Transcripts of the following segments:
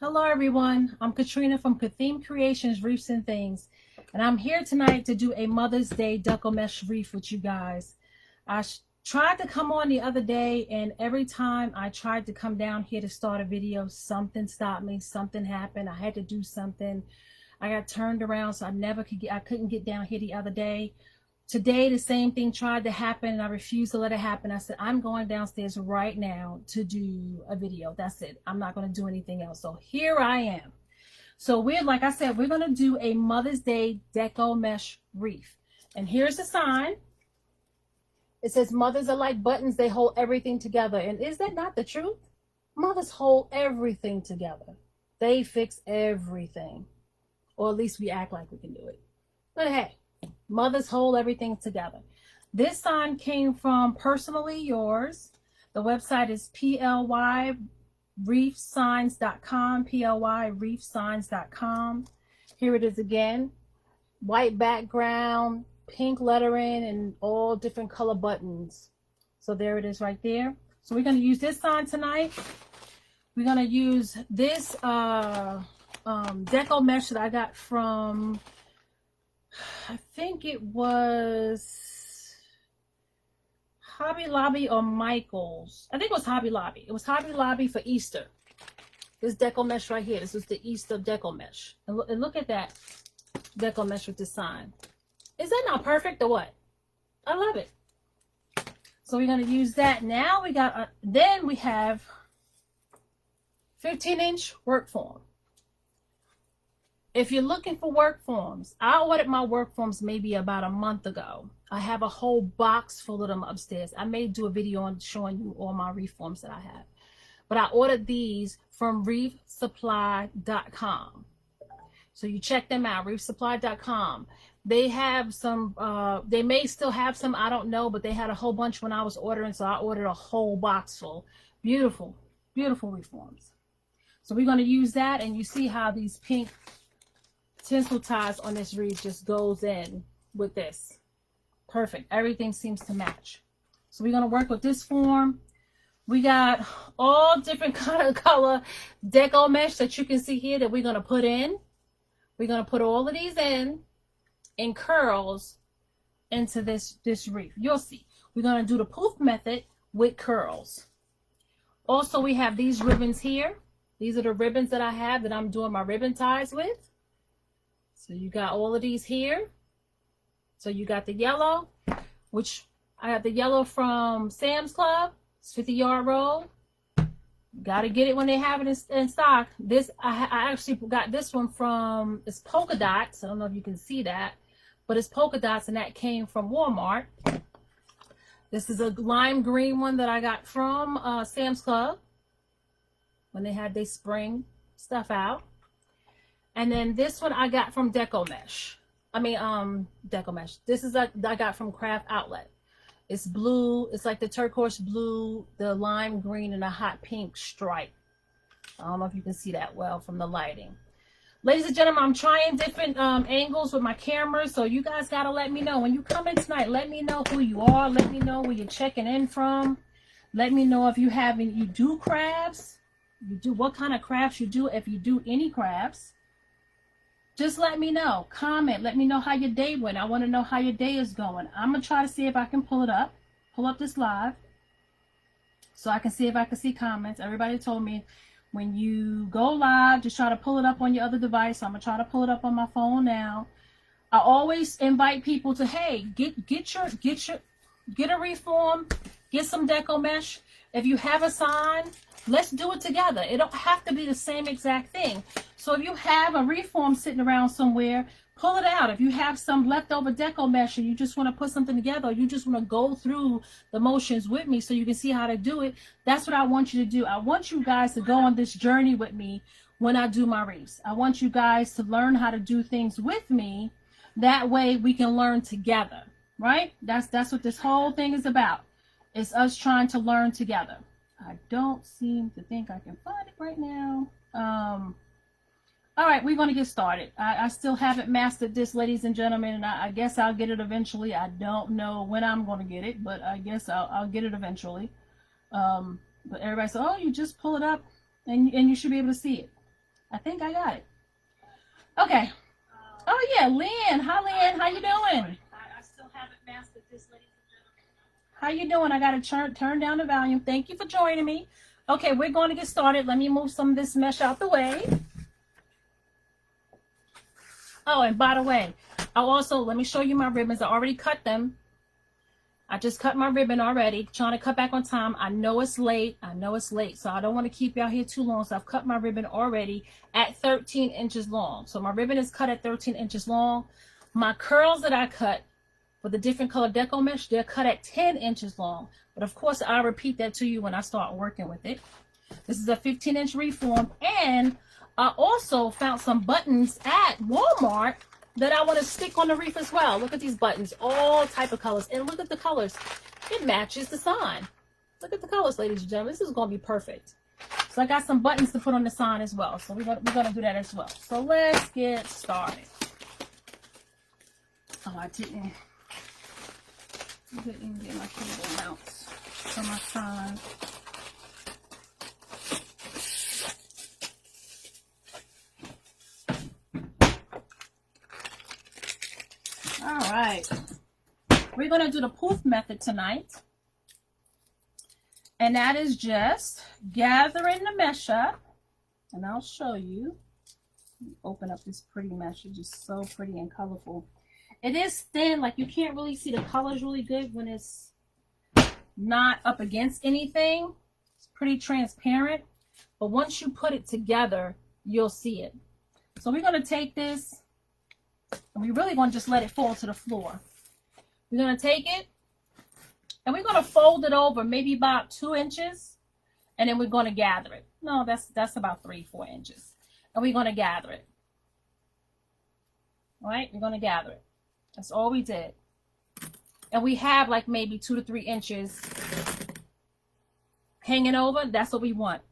Hello everyone, I'm Katrina from Kathim Creations Wreaths and Things, and I'm here tonight to do a Mother's Day Deco Mesh wreath with you guys. Tried to come on the other day, and every time I tried to come down here to start a video, something stopped me, something happened, I had to do something. I got turned around, so I couldn't get down here the other day. Today, the same thing tried to happen, and I refused to let it happen. I said, I'm going downstairs right now to do a video. That's it. I'm not going to do anything else. So here I am. So like I said, we're going to do a Mother's Day Deco Mesh wreath. And here's the sign. It says, mothers are like buttons. They hold everything together. And is that not the truth? Mothers hold everything together. They fix everything. Or at least we act like we can do it. But hey. Mothers hold everything together. This sign came from Personally Yours. The website is plyreefsigns.com, plyreefsigns.com. Here it is again. White background, pink lettering, and all different color buttons. So there it is right there. So we're going to use this sign tonight. We're going to use this deco mesh that I got from, I think it was Hobby Lobby or Michael's. I think it was Hobby Lobby. It was Hobby Lobby for Easter. This deco mesh right here. This is the Easter deco mesh. And look at that deco mesh with the sign. Is that not perfect or what? I love it. So we're going to use that. Now we got, then we have 15-inch work form. If you're looking for work forms, I ordered my work forms maybe about a month ago. I have a whole box full of them upstairs. I may do a video on showing you all my wreath forms that I have. But I ordered these from wreathsupply.com. So you check them out, wreathsupply.com. They have some, they may still have some, I don't know, but they had a whole bunch when I was ordering, so I ordered a whole box full. Beautiful, beautiful wreath forms. So we're going to use that, and you see how these pink tinsel ties on this wreath just goes in with this. Perfect. Everything seems to match. So we're going to work with this form. We got all different kind of color deco mesh that you can see here that we're going to put in. We're going to put all of these in curls into this wreath. You'll see. We're going to do the poof method with curls. Also, we have these ribbons here. These are the ribbons that I have that I'm doing my ribbon ties with. So you got all of these here. So you got the yellow, which I have the yellow from Sam's Club. It's 50-yard roll. Got to get it when they have it in stock. This I actually got this one from, it's polka dots. I don't know if you can see that, but it's polka dots, and that came from Walmart. This is a lime green one that I got from Sam's Club when they had their spring stuff out. And then this one I got from Deco Mesh. Deco Mesh. This is I got from Craft Outlet. It's blue. It's like the turquoise blue, the lime green, and a hot pink stripe. I don't know if you can see that well from the lighting. Ladies and gentlemen, I'm trying different angles with my camera, so you guys got to let me know. When you come in tonight, let me know who you are. Let me know where you're checking in from. Let me know if you do crafts. You do what kind of crafts you do, if you do any crafts. Just let me know. Comment. Let me know how your day went. I want to know how your day is going. I'm going to try to see if I can pull up this live, so I can see if I can see comments. Everybody told me when you go live, just try to pull it up on your other device. So I'm going to try to pull it up on my phone now. I always invite people to, hey, get a reform, get some deco mesh. If you have a sign, let's do it together. It don't have to be the same exact thing. So if you have a reform sitting around somewhere, pull it out. If you have some leftover deco mesh and you just want to put something together, or you just want to go through the motions with me so you can see how to do it, that's what I want you to do. I want you guys to go on this journey with me when I do my wreaths. I want you guys to learn how to do things with me. That way we can learn together, right? That's what this whole thing is about. It's us trying to learn together. I don't seem to think I can find it right now. All right, we're going to get started. I still haven't mastered this, ladies and gentlemen, and I guess I'll get it eventually. I don't know when I'm going to get it, but I guess I'll get it eventually. But everybody said, oh, you just pull it up and you should be able to see it. I think I got it. Okay. Oh yeah, Lynn. Hi Lynn, how you doing? I still haven't mastered this, ladies and gentlemen. How you doing? I gotta turn down the volume. Thank you for joining me. Okay, we're going to get started. Let me move some of this mesh out the way. Oh, and by the way, let me show you my ribbons. I already cut them. I just cut my ribbon already, trying to cut back on time. I know it's late. So I don't want to keep y'all here too long. So I've cut my ribbon already at 13 inches long. So my ribbon is cut at 13 inches long. My curls that I cut for the different color Deco mesh, they're cut at 10 inches long. But of course, I'll repeat that to you when I start working with it. This is a 15-inch reform. And I also found some buttons at Walmart that I want to stick on the Wreath as well. Look at these buttons, all type of colors. And look at the colors. It matches the sign. Look at the colors, ladies and gentlemen. This is going to be perfect. So I got some buttons to put on the sign as well. So we're going to do that as well. So let's get started. Oh, I didn't get my cable mounts for my sign. All right, we're going to do the poof method tonight, and that is just gathering the mesh up, and I'll show you. Open up this pretty mesh. It's just so pretty and colorful. It is thin, like you can't really see the colors really good when it's not up against anything. It's pretty transparent, but once you put it together, you'll see it. So we're going to take this, and we're really going to just let it fall to the floor. We're going to take it, and we're going to fold it over maybe about 2 inches, and then we're going to gather it. No, that's about 3-4 inches. And we're going to gather it. All right, we're going to gather it. That's all we did. And we have like maybe 2 to 3 inches hanging over. That's what we want.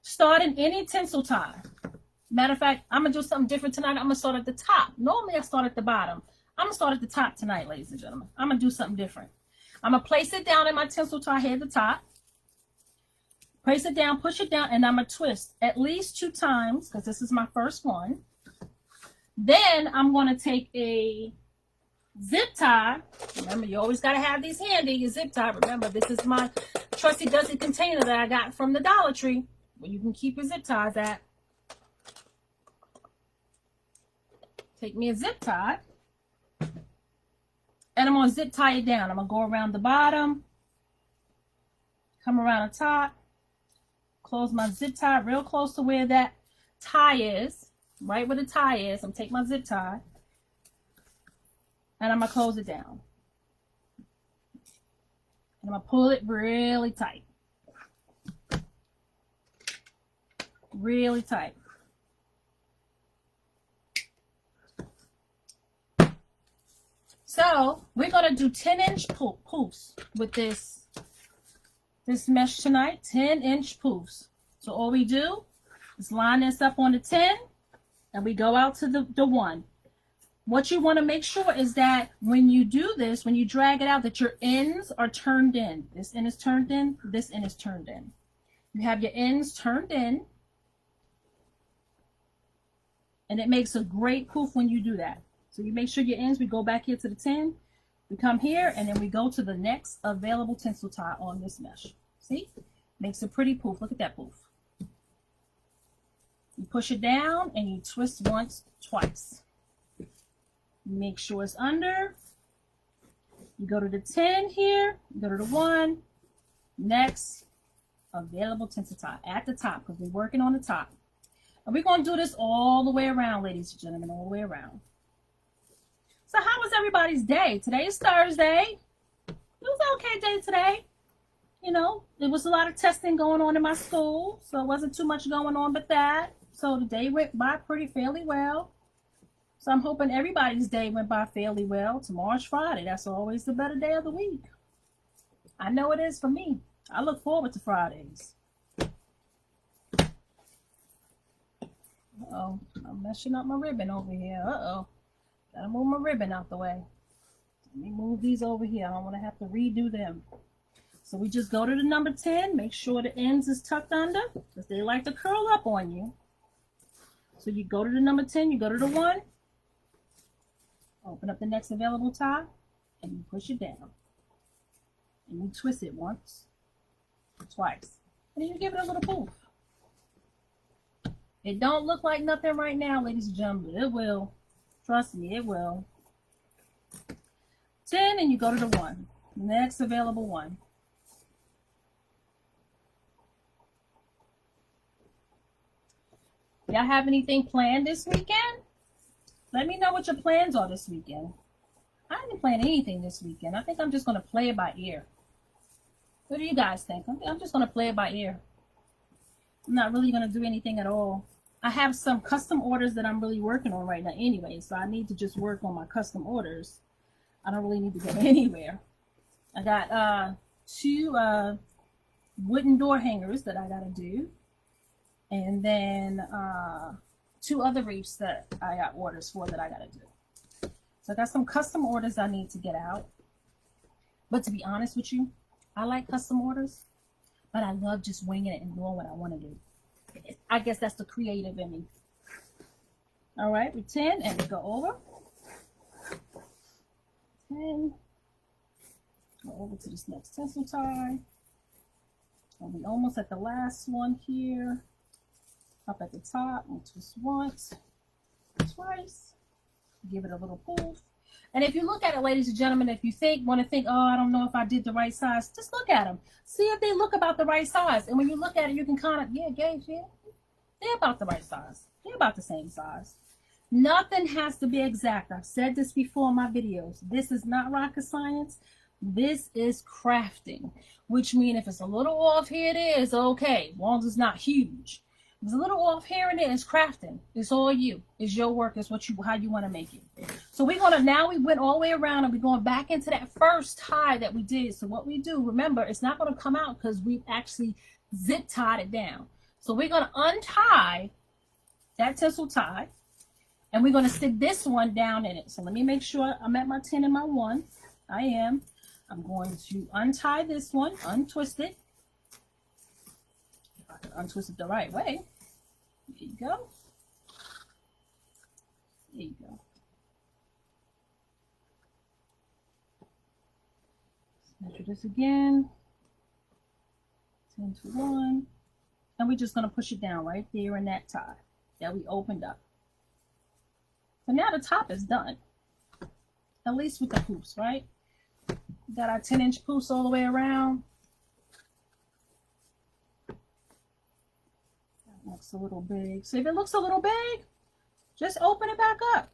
Start in any tinsel tie. Matter of fact, I'm going to do something different tonight. I'm going to start at the top. Normally, I start at the bottom. I'm going to start at the top tonight, ladies and gentlemen. I'm going to do something different. I'm going to place it down in my tinsel tie here at the top. Place it down, push it down, and I'm going to twist at least 2 times because this is my first one. Then I'm going to take a zip tie. Remember, you always got to have these handy, your zip tie. Remember, this is my trusty dusty container that I got from the Dollar Tree where you can keep your zip ties at. Take me a zip tie, and I'm going to zip tie it down. I'm going to go around the bottom, come around the top, close my zip tie real close to where that tie is, right where the tie is. I'm going to take my zip tie, and I'm going to close it down. And I'm going to pull it really tight. Really tight. So we're going to do 10-inch poofs with this mesh tonight, 10-inch poofs. So all we do is line this up on the 10, and we go out to the 1. What you want to make sure is that when you do this, when you drag it out, that your ends are turned in. This end is turned in, this end is turned in. You have your ends turned in, and it makes a great poof when you do that. So you make sure your ends, we go back here to the 10, we come here, and then we go to the next available tinsel tie on this mesh. See? Makes a pretty poof. Look at that poof. You push it down, and you twist once, twice. Make sure it's under. You go to the 10 here, you go to the 1, next available tinsel tie at the top, because we're working on the top. And we're going to do this all the way around, ladies and gentlemen, all the way around. So how was everybody's day? Today is Thursday. It was an okay day today. You know, there was a lot of testing going on in my school, so it wasn't too much going on but that. So the day went by fairly well. So I'm hoping everybody's day went by fairly well. Tomorrow's Friday. That's always the better day of the week. I know it is for me. I look forward to Fridays. Uh-oh, I'm messing up my ribbon over here. Uh-oh. Gotta move my ribbon out the way. Let me move these over here. I don't want to have to redo them. So we just go to the number 10. Make sure the ends is tucked under because they like to curl up on you. So you go to the number 10, you go to the 1, open up the next available tie, and you push it down. And you twist it once, twice, and then you give it a little poof. It don't look like nothing right now, ladies and gentlemen, but it will. Trust me, it will. 10, and you go to the 1. Next available 1. Y'all have anything planned this weekend? Let me know what your plans are this weekend. I didn't plan anything this weekend. I think I'm just going to play it by ear. What do you guys think? I'm just going to play it by ear. I'm not really going to do anything at all. I have some custom orders that I'm really working on right now anyway, so I need to just work on my custom orders. I don't really need to go anywhere. I got 2 wooden door hangers that I got to do. And then 2 other wreaths that I got orders for that I got to do. So I got some custom orders I need to get out. But to be honest with you, I like custom orders, but I love just winging it and doing what I want to do. I guess that's the creative in me. All right, we 10 and we go over. 10. Go over to this next tinsel tie. And we almost at the last one here. Up at the top, and twist once, twice, give it a little poof. And if you look at it, ladies and gentlemen, if you want to think, oh, I don't know if I did the right size, just look at them. See if they look about the right size. And when you look at it, you can kind of, gauge, they're about the right size. They're about the same size. Nothing has to be exact. I've said this before in my videos. This is not rocket science. This is crafting, which means if it's a little off here, it is okay, as long as it's not huge. It's a little off here and there. It's crafting. It's all you. It's your work. It's how you want to make it. So we went all the way around and we're going back into that first tie that we did. So what we do, remember, it's not going to come out because we actually zip tied it down. So we're going to untie that tinsel tie and we're going to stick this one down in it. So let me make sure I'm at my 10 and my 1. I am. I'm going to untie this one, untwist it. If I can untwist it the right way. There you go. There you go. Measure this again. 10 to 1. And we're just going to push it down right there in that tie that we opened up. So now the top is done. At least with the hoops, right? We got our 10-inch hoops all the way around. Looks a little big. So if it looks a little big, just open it back up.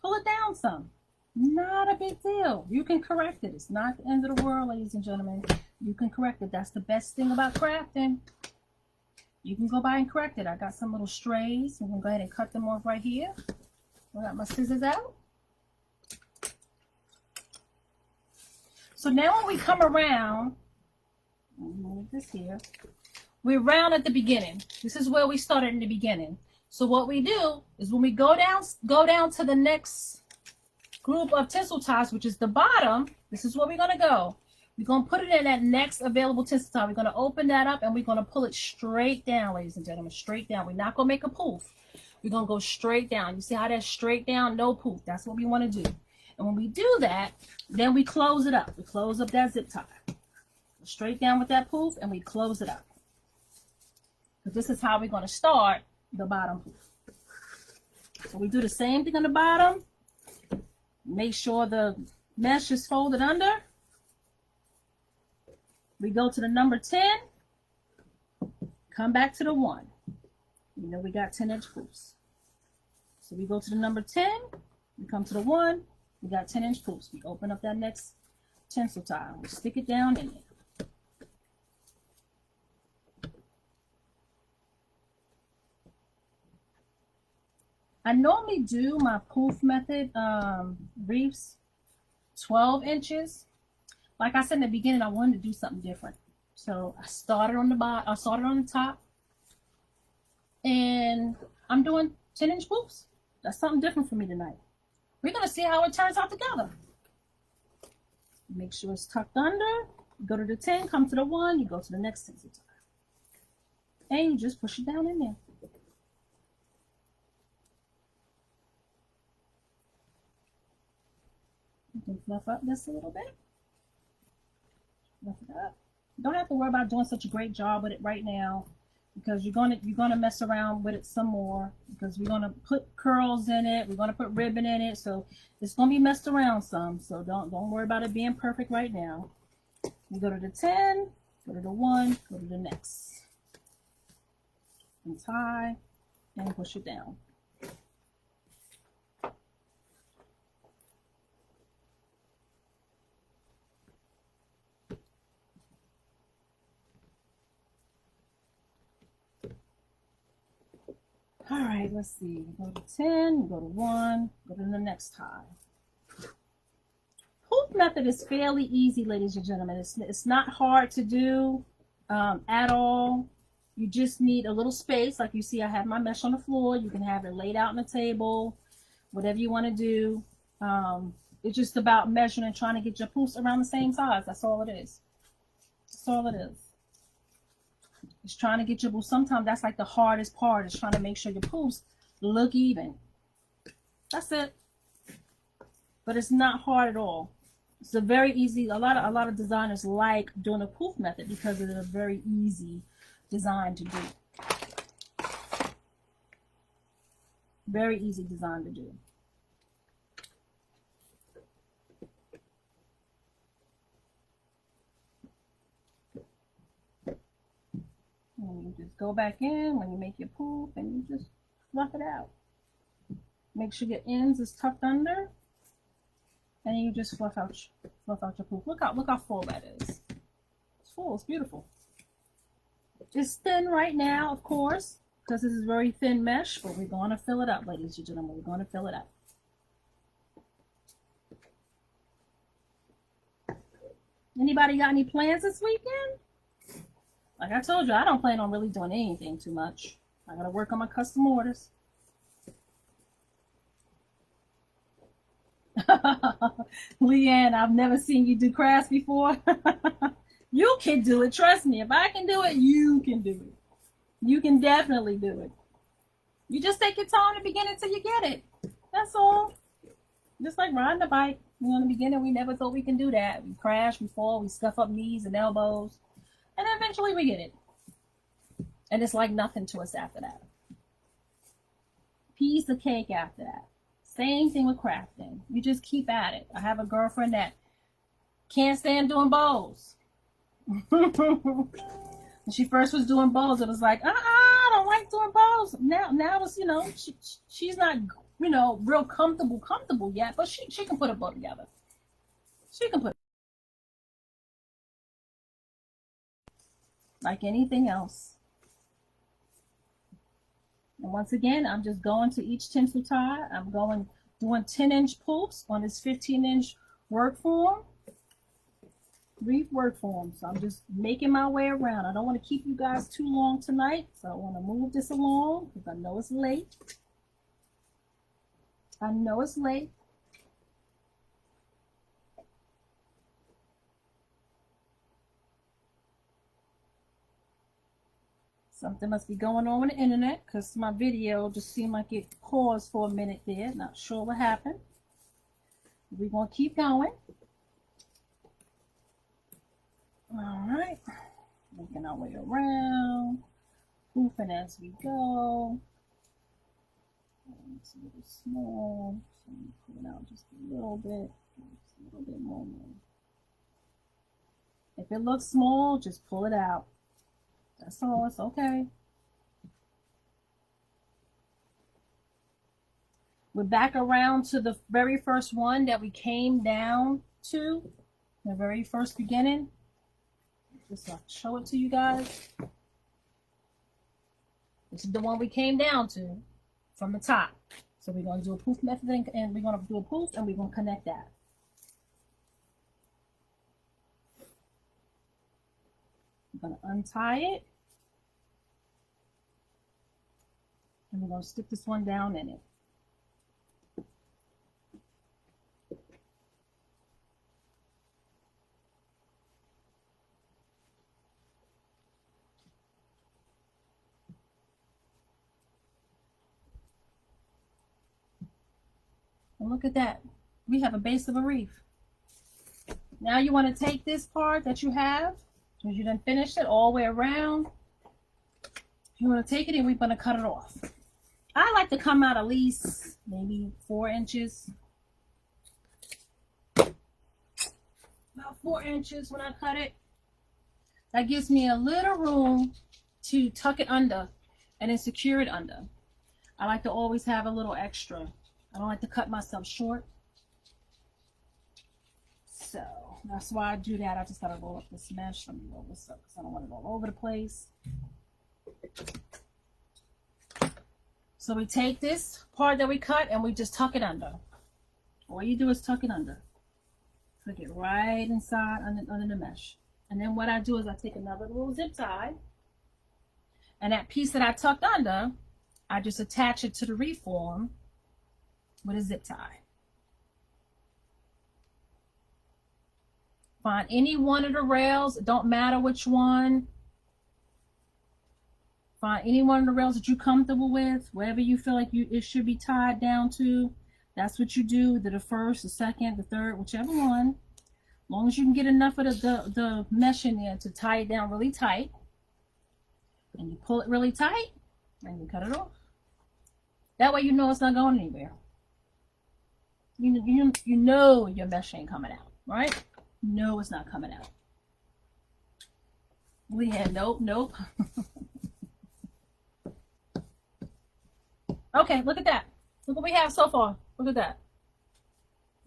Pull it down some. Not a big deal. You can correct it. It's not the end of the world, ladies and gentlemen. You can correct it. That's the best thing about crafting. You can go by and correct it. I got some little strays. I'm going to go ahead and cut them off right here. I got my scissors out. So now when we come around, move this here. We're round at the beginning. This is where we started in the beginning. So what we do is when we go down to the next group of tinsel ties, which is the bottom, this is where we're going to go. We're going to put it in that next available tinsel tie. We're going to open that up and we're going to pull it straight down, ladies and gentlemen, straight down. We're not going to make a poof. We're going to go straight down. You see how that's straight down? No poof. That's what we want to do. And when we do that, then we close it up. We close up that zip tie. Straight down with that poof and we close it up. But this is how we're going to start the bottom poof. So we do the same thing on the bottom. Make sure the mesh is folded under. We go to the number 10. Come back to the 1. You know we got 10-inch poofs. So we go to the number 10. We come to the 1. We got 10-inch poofs. We open up that next tinsel tie. We stick it down in there. I normally do my poof method wreaths 12 inches. Like I said in the beginning, I wanted to do something different. So I started on the bottom, I started on the top, and I'm doing 10-inch poofs. That's something different for me tonight. We're gonna see how it turns out together. Make sure it's tucked under. Go to the 10, come to the 1, you go to the next tinsel tie. And you just push it down in there. can fluff up this a little bit. Fluff it up. You don't have to worry about doing such a great job with it right now, because you're gonna mess around with it some more, because we're gonna put curls in it, we're gonna put ribbon in it, so it's gonna be messed around some. So don't worry about it being perfect right now. You go to the 10, go to the 1, go to the next, and tie, and push it down. All right, let's see. Go to 10, go to 1, go to the next tie. Hoop method is fairly easy, ladies and gentlemen. It's not hard to do at all. You just need a little space. Like you see, I have my mesh on the floor. You can have it laid out on the table, whatever you want to do. It's just about measuring and trying to get your poofs around the same size. That's all it is. That's all it is. It's trying to get your poofs. Sometimes that's like the hardest part, is trying to make sure your poofs look even. That's it. But it's not hard at all. It's a very easy. A lot of designers like doing a poof method because it's a very easy design to do. Very easy design to do. And you just go back in when you make your poof and you just fluff it out. Make sure your ends is tucked under, and you just fluff out your poof. Look how full that is. It's full. It's beautiful. It's thin right now, of course, because this is very thin mesh, but we're going to fill it up, ladies and gentlemen. We're going to fill it up. Anybody got any plans this weekend? Like I told you, I don't plan on really doing anything too much. I got to work on my custom orders. Leanne, I've never seen you do crafts before. You can do it. Trust me. If I can do it, you can do it. You can definitely do it. You just take your time to begin until you get it. That's all. Just like riding a bike. You know, in the beginning, we never thought we can do that. We crash, we fall, we scuff up knees and elbows. And eventually we get it. And it's like nothing to us after that. Piece of cake after that. Same thing with crafting. You just keep at it. I have a girlfriend that can't stand doing bows. When she first was doing bows, it was like, I don't like doing bows. Now it's, you know, she's not, you know, real comfortable yet, but she can put a bow together. She can put like anything else. And once again, I'm just going to each tinsel tie. I'm doing 10-inch poofs on this 15-inch work form, Wreath work form. So I'm just making my way around. I don't want to keep you guys too long tonight, so I want to move this along because I know it's late. I know it's late. Something must be going on with the internet, because my video just seemed like it paused for a minute there. Not sure what happened. We're going to keep going. All right. Making our way around. Poofing as we go. It's a little small. So I'm pull it out just a little bit. Just a little bit more. If it looks small, just pull it out. That's all. It's okay. We're back around to the very first one that we came down to, the very first beginning. Just show it to you guys. This is the one we came down to from the top. So we're going to do a poof method, and we're going to do a poof, and we're going to connect that. I'm going to untie it. And we're going to stick this one down in it. And look at that. We have a base of a wreath. Now you want to take this part that you have, because you done finished it all the way around. You want to take it and we're going to cut it off. I like to come out at least maybe 4 inches. About 4 inches when I cut it. That gives me a little room to tuck it under and then secure it under. I like to always have a little extra. I don't like to cut myself short. So that's why I do that. I just gotta roll up this mesh. Let me roll this up because I don't want it all over the place. So we take this part that we cut and we just tuck it under. All you do is tuck it under. Tuck it right inside under the mesh. And then what I do is I take another little zip tie, and that piece that I tucked under, I just attach it to the wreath form with a zip tie. Find any one of the rails, it don't matter which one. Find any one of the rails that you're comfortable with, wherever you feel like it should be tied down to. That's what you do, either the first, the second, the third, whichever one. As long as you can get enough of the mesh in there to tie it down really tight. And you pull it really tight, and you cut it off. That way you know it's not going anywhere. You know your mesh ain't coming out, right? No, it's not coming out. Leanne, nope. Okay, look at that. Look what we have so far. Look at that.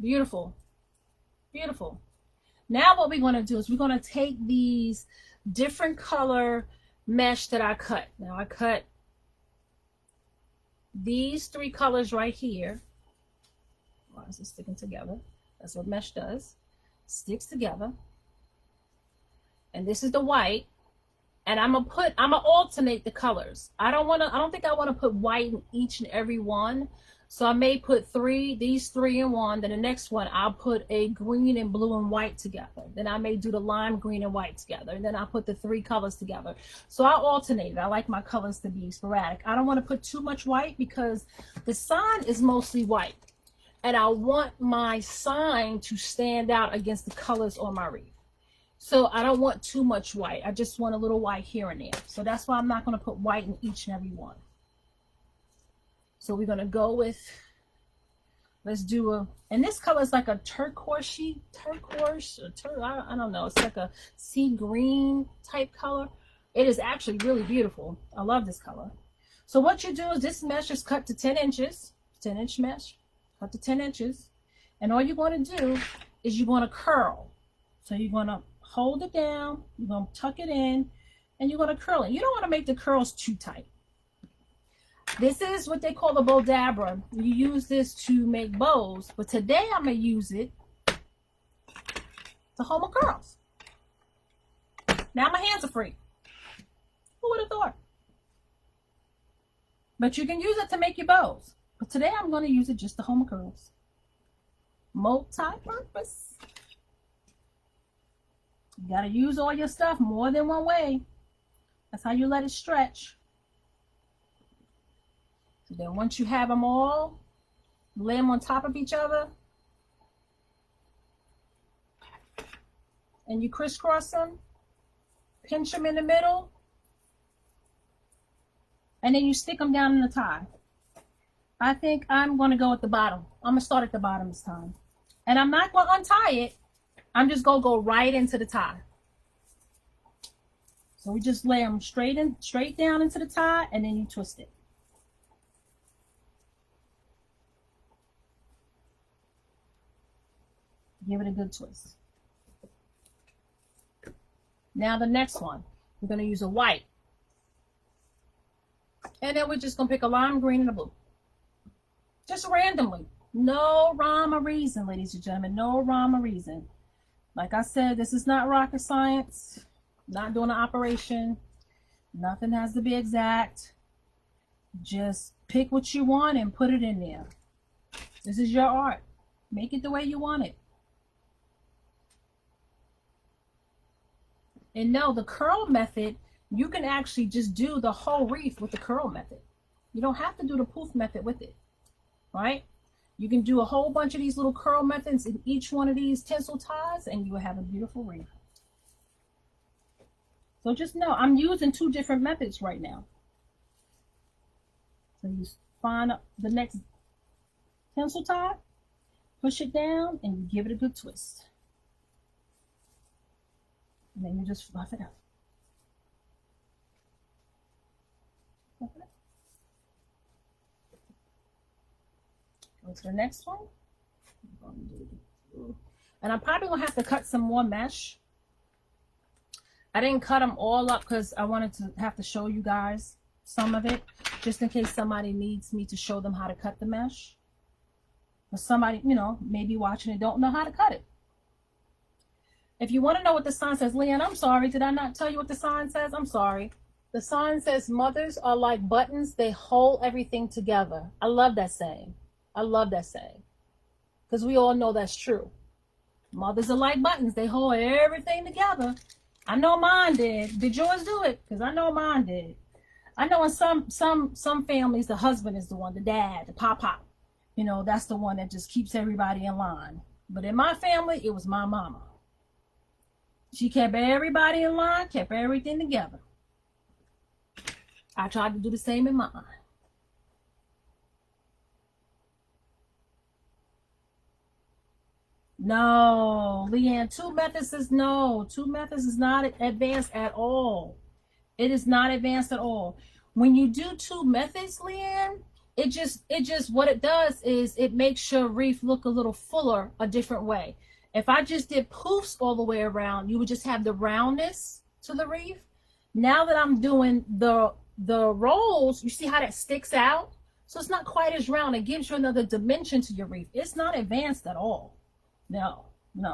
Beautiful. Beautiful. Now what we're going to do is we're going to take these different color mesh that I cut. Now I cut these 3 colors right here. Why is it sticking together? That's what mesh does. Sticks together. And this is the white. And I'm gonna alternate the colors. I don't think I want to put white in each and every one. So I may put these three in one. Then the next one, I'll put a green and blue and white together. Then I may do the lime green and white together. And then I'll put the 3 colors together. So I'll alternate it. I like my colors to be sporadic. I don't want to put too much white because the sign is mostly white. And I want my sign to stand out against the colors on my wreath. So I don't want too much white. I just want a little white here and there. So that's why I'm not going to put white in each and every one. So we're going to go with, let's do and this color is like a turquoise, I don't know. It's like a sea green type color. It is actually really beautiful. I love this color. So what you do is this mesh is cut to 10 inches, 10-inch mesh, cut to 10 inches. And all you're going to do is you're going to curl. So you're going to hold it down, you're going to tuck it in, and you're going to curl it. You don't want to make the curls too tight. This is what they call the bow dabber. You use this to make bows, but today I'm going to use it to hold my curls. Now my hands are free. Who would have thought? But you can use it to make your bows. But today I'm going to use it just to hold my curls. Multi-purpose. You got to use all your stuff more than one way. That's how you let it stretch. So then once you have them all, lay them on top of each other. And you crisscross them. Pinch them in the middle. And then you stick them down in the tie. I think I'm going to go at the bottom. I'm going to start at the bottom this time. And I'm not going to untie it. I'm just going to go right into the tie. So we just lay them straight down into the tie, and then you twist it. Give it a good twist. Now the next one, we're going to use a white. And then we're just going to pick a lime green and a blue. Just randomly. No rhyme or reason, ladies and gentlemen. No rhyme or reason. Like I said, this is not rocket science. Not doing an operation. Nothing has to be exact. Just pick what you want and put it in there. This is your art. Make it the way you want it. And no, the curl method, you can actually just do the whole wreath with the curl method. You don't have to do the poof method with it, right? You can do a whole bunch of these little curl methods in each one of these tinsel ties, and you will have a beautiful wreath. So just know, I'm using 2 different methods right now. So you find the next tinsel tie, push it down, and you give it a good twist. And then you just fluff it up. Go to the next one. And I'm probably gonna have to cut some more mesh. I didn't cut them all up because I wanted to have to show you guys some of it, just in case somebody needs me to show them how to cut the mesh. Or somebody, you know, maybe watching and don't know how to cut it. If you want to know what the sign says, Leanne, I'm sorry, did I not tell you what the sign says? I'm sorry. The sign says mothers are like buttons, they hold everything together. I love that saying. I love that saying, because we all know that's true. Mothers are like buttons, they hold everything together. I know mine did. Did yours do it? Because I know mine did. I know in some families, the husband is the one, the dad, the pop. You know, that's the one that just keeps everybody in line. But in my family, it was my mama. She kept everybody in line, kept everything together. I tried to do the same in mine. No, Leanne, 2 methods is no. 2 methods is not advanced at all. It is not advanced at all. When you do 2 methods, Leanne, it just what it does is it makes your wreath look a little fuller a different way. If I just did poofs all the way around, you would just have the roundness to the wreath. Now that I'm doing the rolls, you see how that sticks out? So it's not quite as round. It gives you another dimension to your wreath. It's not advanced at all. No,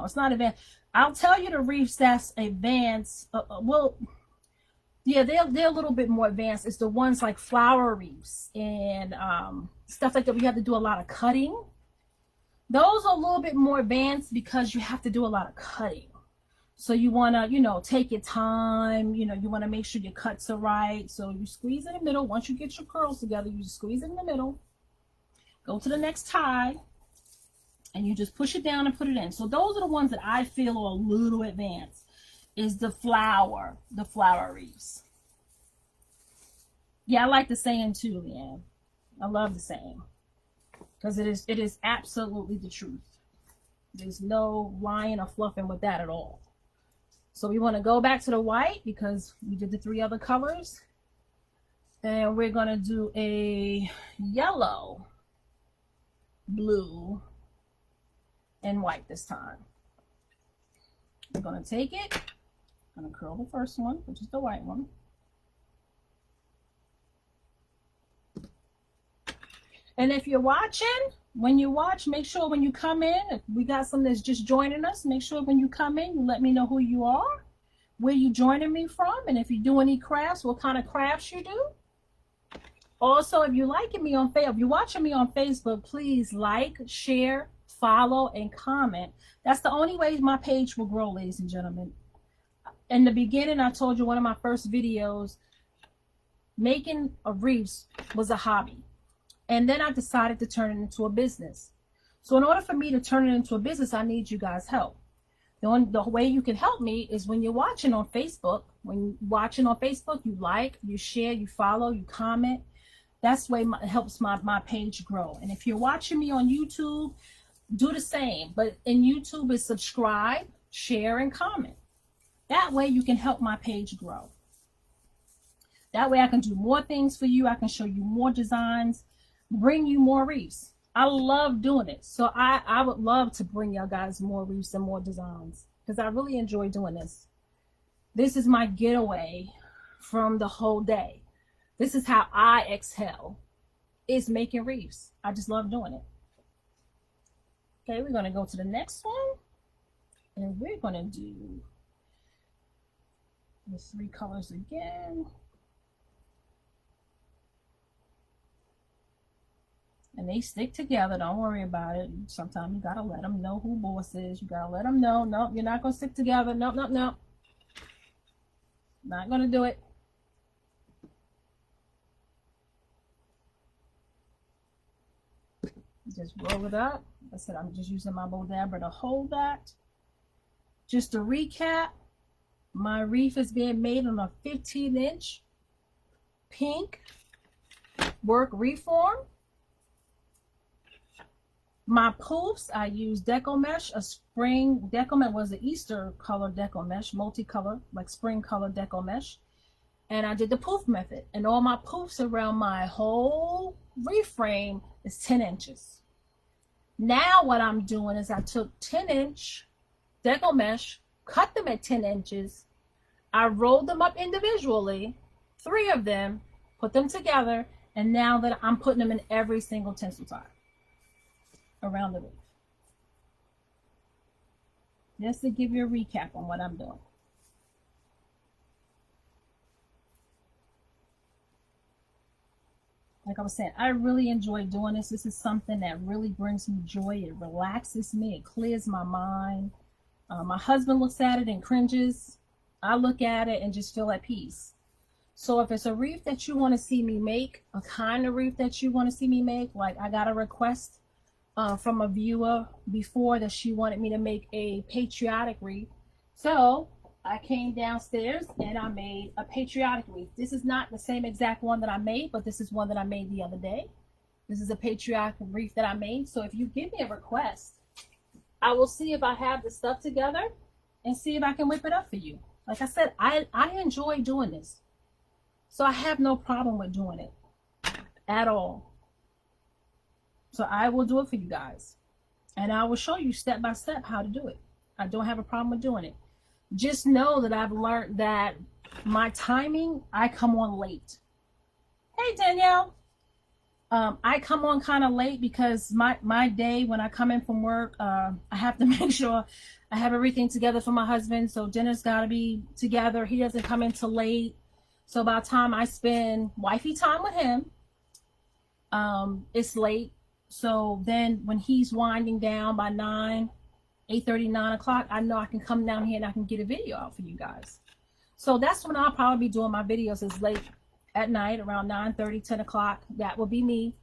it's not advanced. I'll tell you the wreaths that's advanced. Well, yeah, they're a little bit more advanced. It's the ones like flower wreaths and stuff like that. We have to do a lot of cutting. Those are a little bit more advanced because you have to do a lot of cutting. So you want to, you know, take your time. You know, you want to make sure your cuts are right. So you squeeze in the middle. Once you get your curls together, you just squeeze it in the middle. Go to the next tie. And you just push it down and put it in. So those are the ones that I feel are a little advanced. Is the flower wreaths. Yeah, I like the saying too, Leanne. I love the saying. Because it is absolutely the truth. There's no lying or fluffing with that at all. So we want to go back to the white because we did the 3 other colors. And we're going to do a yellow, blue, and white this time. I'm going to take it. I'm going to curl the first one, which is the white one. And if you're watching, when you watch, make sure when you come in, if we got some that's just joining us, make sure when you come in, you let me know who you are, where you joining me from, and if you do any crafts, what kind of crafts you do. Also, if you're liking me on Facebook, if you're watching me on Facebook, please like, share, follow, and comment. That's the only way my page will grow, ladies and gentlemen. In the beginning, I told you one of my first videos, making a wreaths was a hobby. And then I decided to turn it into a business. So in order for me to turn it into a business, I need you guys' help. The way you can help me is when you're watching on Facebook. When you're watching on Facebook, you like, you share, you follow, you comment. That's the way it helps my page grow. And if you're watching me on YouTube, do the same. But in YouTube, is subscribe, share, and comment. That way you can help my page grow. That way I can do more things for you. I can show you more designs, bring you more wreaths. I love doing it. So I would love to bring y'all guys more wreaths and more designs because I really enjoy doing this. This is my getaway from the whole day. This is how I exhale, is making wreaths. I just love doing it. Okay, we're going to go to the next one. And we're going to do the 3 colors again. And they stick together. Don't worry about it. Sometimes you got to let them know who boss is. You got to let them know. No, you're not going to stick together. No. Not going to do it. Just roll it up. Like I said, I'm just using my bow dabber to hold that. Just to recap, my wreath is being made on a 15-inch pink work reform. My poofs, I use Deco mesh, a spring Deco mesh, was the Easter color Deco mesh, multicolor, like spring color Deco mesh. And I did the poof method. And all my poofs around my whole wreath frame is 10 inches. Now what I'm doing is I took 10-inch Deco mesh, cut them at 10 inches. I rolled them up individually, 3 of them, put them together, and now that I'm putting them in every single tinsel tie around the wreath. Just to give you a recap on what I'm doing. Like I was saying, I really enjoy doing this. This is something that really brings me joy. It relaxes me. It clears my mind. My husband looks at it and cringes. I look at it and just feel at peace. So if it's a wreath that you want to see me make, a kind of wreath that you want to see me make, like I got a request from a viewer before that she wanted me to make a patriotic wreath. So I came downstairs and I made a patriotic wreath. This is not the same exact one that I made, but this is one that I made the other day. This is a patriotic wreath that I made. So if you give me a request, I will see if I have the stuff together and see if I can whip it up for you. Like I said, I enjoy doing this. So I have no problem with doing it at all. So I will do it for you guys. And I will show you step by step how to do it. I don't have a problem with doing it. Just know that I've learned that my timing, I come on late. Hey, Danielle. I come on kind of late because my day when I come in from work, I have to make sure I have everything together for my husband. So dinner's got to be together. He doesn't come in till late. So by the time I spend wifey time with him, it's late. So then when he's winding down by 8:30, 9 o'clock, I know I can come down here and I can get a video out for you guys. So that's when I'll probably be doing my videos, is late at night around 9:30, 10 o'clock. That will be me.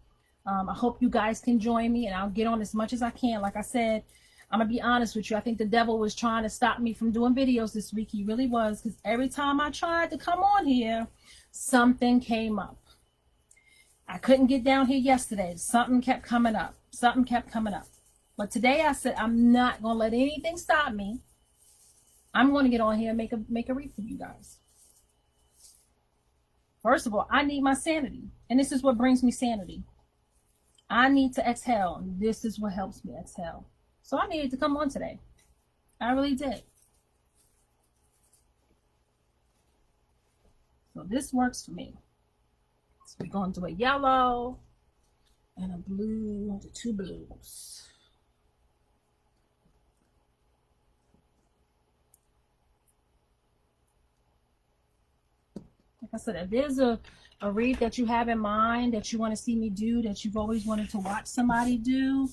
I hope you guys can join me and I'll get on as much as I can. Like I said, I'm going to be honest with you. I think the devil was trying to stop me from doing videos this week. He really was, because every time I tried to come on here, something came up. I couldn't get down here yesterday. Something kept coming up. Something kept coming up. But today I said, I'm not going to let anything stop me. I'm going to get on here and make a wreath for you guys. First of all, I need my sanity. And this is what brings me sanity. I need to exhale. And this is what helps me exhale. So I needed to come on today. I really did. So this works for me. So we're going to do a yellow and a blue, the 2 blues. Like I said, if there's a wreath that you have in mind that you want to see me do, that you've always wanted to watch somebody do,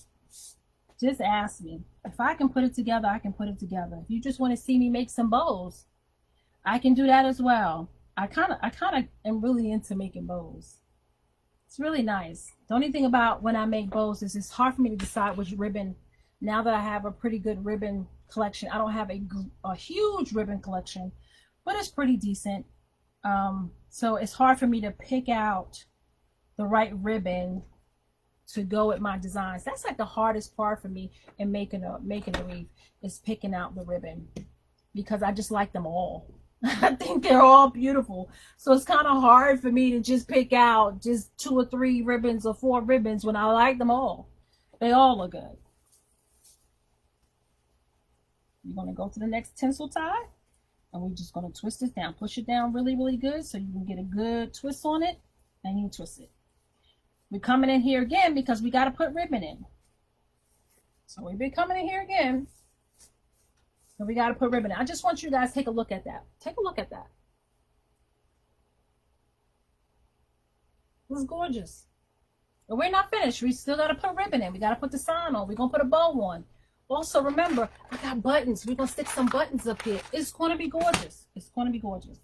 just ask me. If I can put it together, I can put it together. If you just want to see me make some bows, I can do that as well. I kind of am really into making bows. It's really nice. The only thing about when I make bows is it's hard for me to decide which ribbon. Now that I have a pretty good ribbon collection, I don't have a huge ribbon collection, but it's pretty decent. So it's hard for me to pick out the right ribbon to go with my designs. That's like the hardest part for me in making a wreath, is picking out the ribbon, because I just like them all. I think they're all beautiful. So it's kind of hard for me to just pick out just 2 or 3 ribbons or 4 ribbons when I like them all. They all look good. You're going to go to the next tinsel tie, and we're just going to twist it down. Push it down really, really good so you can get a good twist on it, and you twist it. We're coming in here again because we got to put ribbon in. So we've been coming in here again. So we got to put ribbon in. I just want you guys to take a look at that. Take a look at that. It's gorgeous. But we're not finished. We still got to put ribbon in. We got to put the sign on. We're going to put a bow on. Also, remember, I got buttons. We're going to stick some buttons up here. It's going to be gorgeous. It's going to be gorgeous.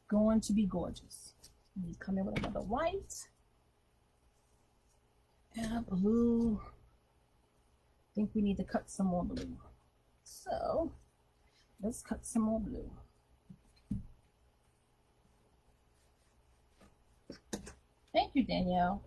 Going to be gorgeous. Come in with another white. And blue. I think we need to cut some more blue. So let's cut some more blue. Thank you, Danielle.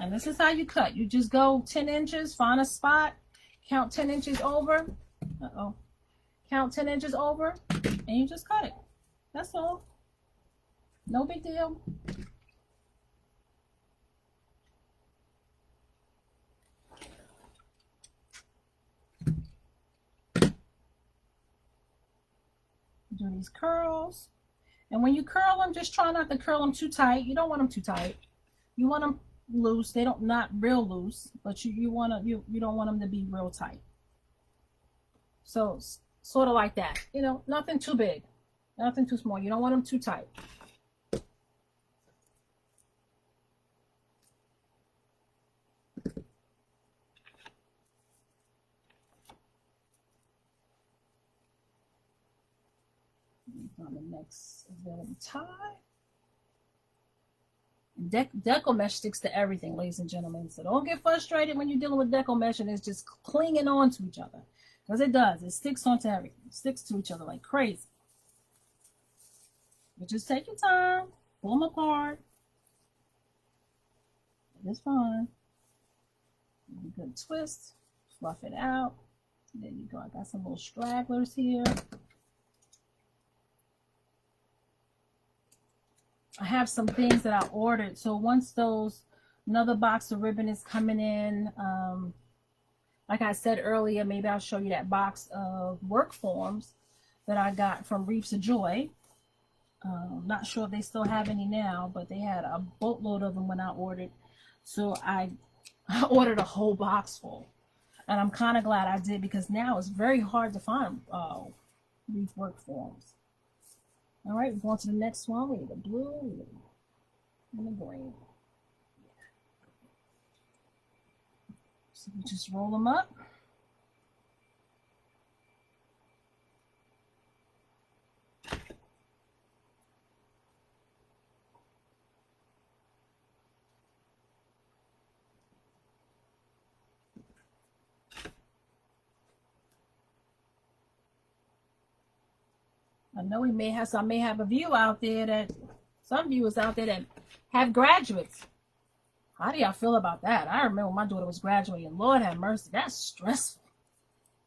And this is how you cut. You just go 10 inches, find a spot, count 10 inches over. Uh-oh. Count 10 inches over, and you just cut it. That's all. No big deal. Do these curls. And when you curl them, just try not to curl them too tight. You don't want them too tight. You want them loose. They don't, not real loose, but you don't want them to be real tight. So sort of like that. You know, nothing too big, nothing too small. You don't want them too tight. On the next available tie. Deco mesh sticks to everything, ladies and gentlemen. So don't get frustrated when you're dealing with Deco mesh and it's just clinging on to each other. Because it does. It sticks onto everything. It sticks to each other like crazy. But just take your time. Pull them apart. It's fine. Good twist. Fluff it out. There you go. I got some little stragglers here. I have some things that I ordered. So once another box of ribbon is coming in, like I said earlier, maybe I'll show you that box of work forms that I got from Wreaths of Joy. Not sure if they still have any now, but they had a boatload of them when I ordered. So I ordered a whole box full. And I'm kind of glad I did, because now it's very hard to find Wreath work forms. All right, we're going to the next one. We need the blue and the green. So we just roll them up. I know I may have a view out there that some viewers out there that have graduates. How do y'all feel about that? I remember when my daughter was graduating. Lord have mercy, that's stressful.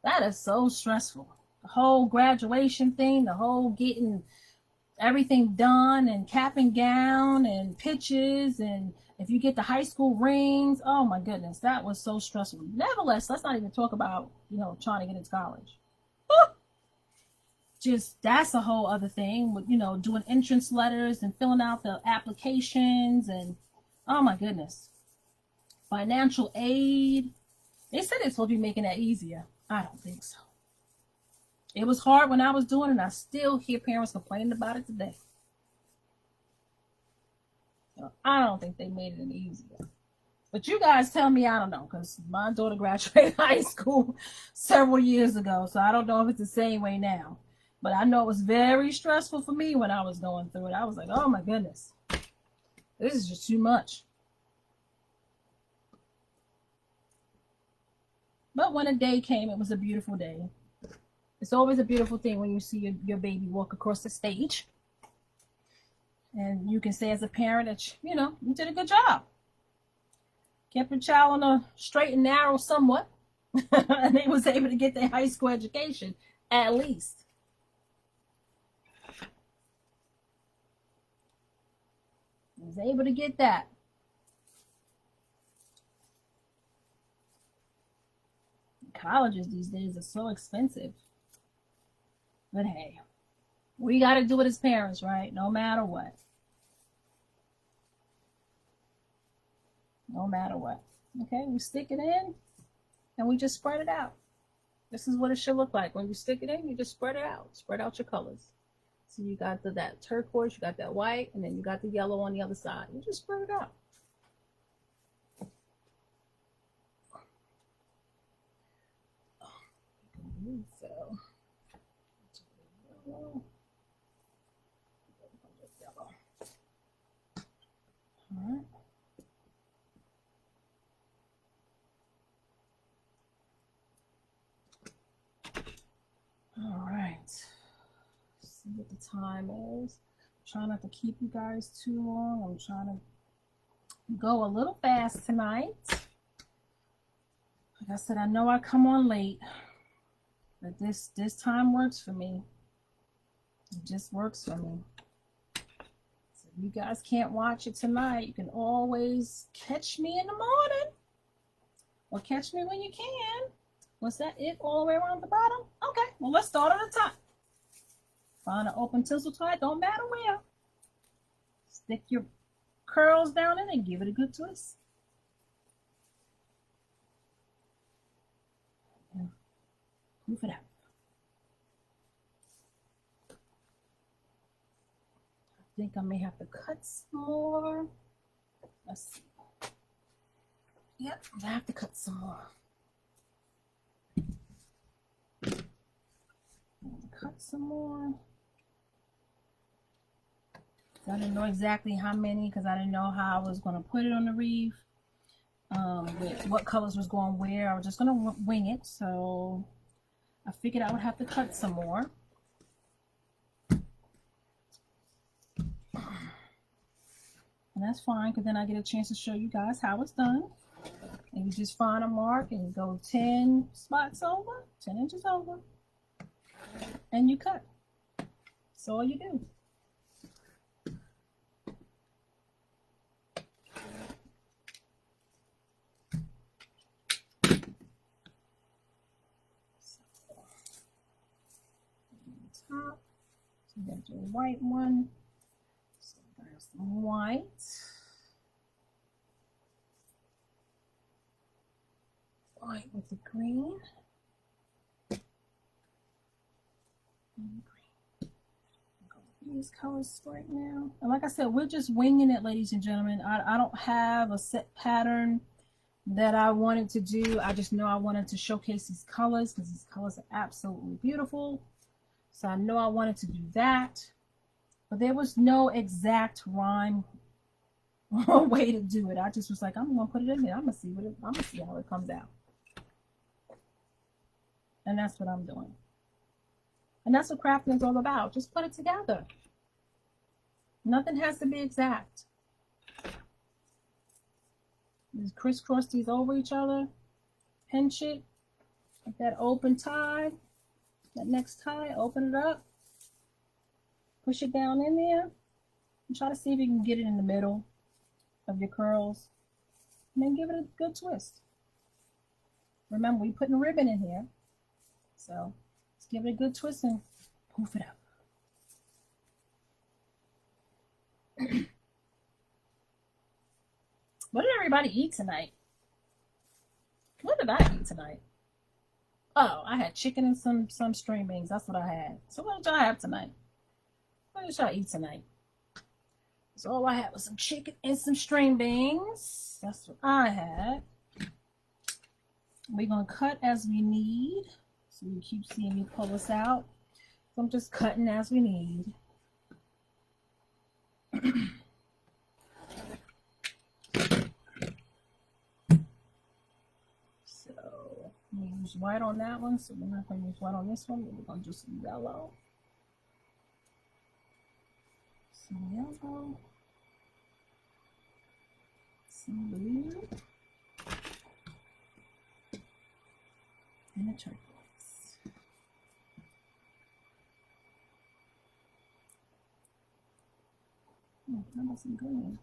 That is so stressful. The whole graduation thing, the whole getting everything done and cap and gown and pictures, and if you get the high school rings, oh my goodness, that was so stressful. Nevertheless, let's not even talk about, trying to get into college. Just that's a whole other thing with doing entrance letters and filling out the applications, and oh my goodness, financial aid. They said it's supposed to be making that easier. I don't think so. It was hard when I was doing it, and I still hear parents complaining about it today. So I don't think they made it any easier. But you guys tell me, I don't know, because my daughter graduated high school several years ago, so I don't know if it's the same way now. But I know it was very stressful for me when I was going through it. I was like, oh my goodness, this is just too much. But when a day came, it was a beautiful day. It's always a beautiful thing when you see your baby walk across the stage. And you can say as a parent that, you did a good job. Kept your child on a straight and narrow somewhat. And they was able to get their high school education, at least. Was able to get that. Colleges these days are so expensive. But hey, we got to do it as parents, right? No matter what. No matter what. Okay, we stick it in and we just spread it out. This is what it should look like. When you stick it in, you just spread it out. Spread out your colors. So you got that turquoise, you got that white, and then you got the yellow on the other side. You just spread it out. So, all right. All right. See what the time is. Try not to keep you guys too long. I'm trying to go a little fast tonight. Like I said, I know I come on late, but this time works for me. It just works for me. So if you guys can't watch it tonight, you can always catch me in the morning, or catch me when you can. Was that it all the way around the bottom? Okay, well, let's start at the top. Find an open tinsel tie, don't matter where. Stick your curls down in and give it a good twist. And move it out. I think I may have to cut some more. Let's see. Yep, I have to cut some more. Cut some more. I didn't know exactly how many because I didn't know how I was going to put it on the wreath. With what colors was going where. I was just going to wing it. So I figured I would have to cut some more. And that's fine because then I get a chance to show you guys how it's done. And you just find a mark and go 10 spots over, 10 inches over. And you cut. That's all you do. Top. So you got your white one. So there's some white. White with the green. And green. Go with these colors right now. And like I said, we're just winging it, ladies and gentlemen. I don't have a set pattern that I wanted to do. I just know I wanted to showcase these colors because these colors are absolutely beautiful. So I know I wanted to do that, but there was no exact rhyme or way to do it. I just was like, I'm gonna put it in there. I'm gonna see how it comes out, and that's what I'm doing. And that's what crafting is all about. Just put it together. Nothing has to be exact. Just crisscross these over each other, pinch it, like that open tie. That next tie, open it up, push it down in there, and try to see if you can get it in the middle of your curls, and then give it a good twist. Remember, we're putting ribbon in here, so let's give it a good twist and poof it up. What did everybody eat tonight? What did I eat tonight? Oh, I had chicken and some string beans. That's what I had. So what did y'all have tonight? What did y'all eat tonight? So all I had was some chicken and some string beans. That's what I had. We're going to cut as we need. So you keep seeing me pull this out. So I'm just cutting as we need. I'm going to use white on that one, so we're not going to use white on this one, but we're going to do some yellow. Some yellow. Some blue. And a turquoise. How about some green?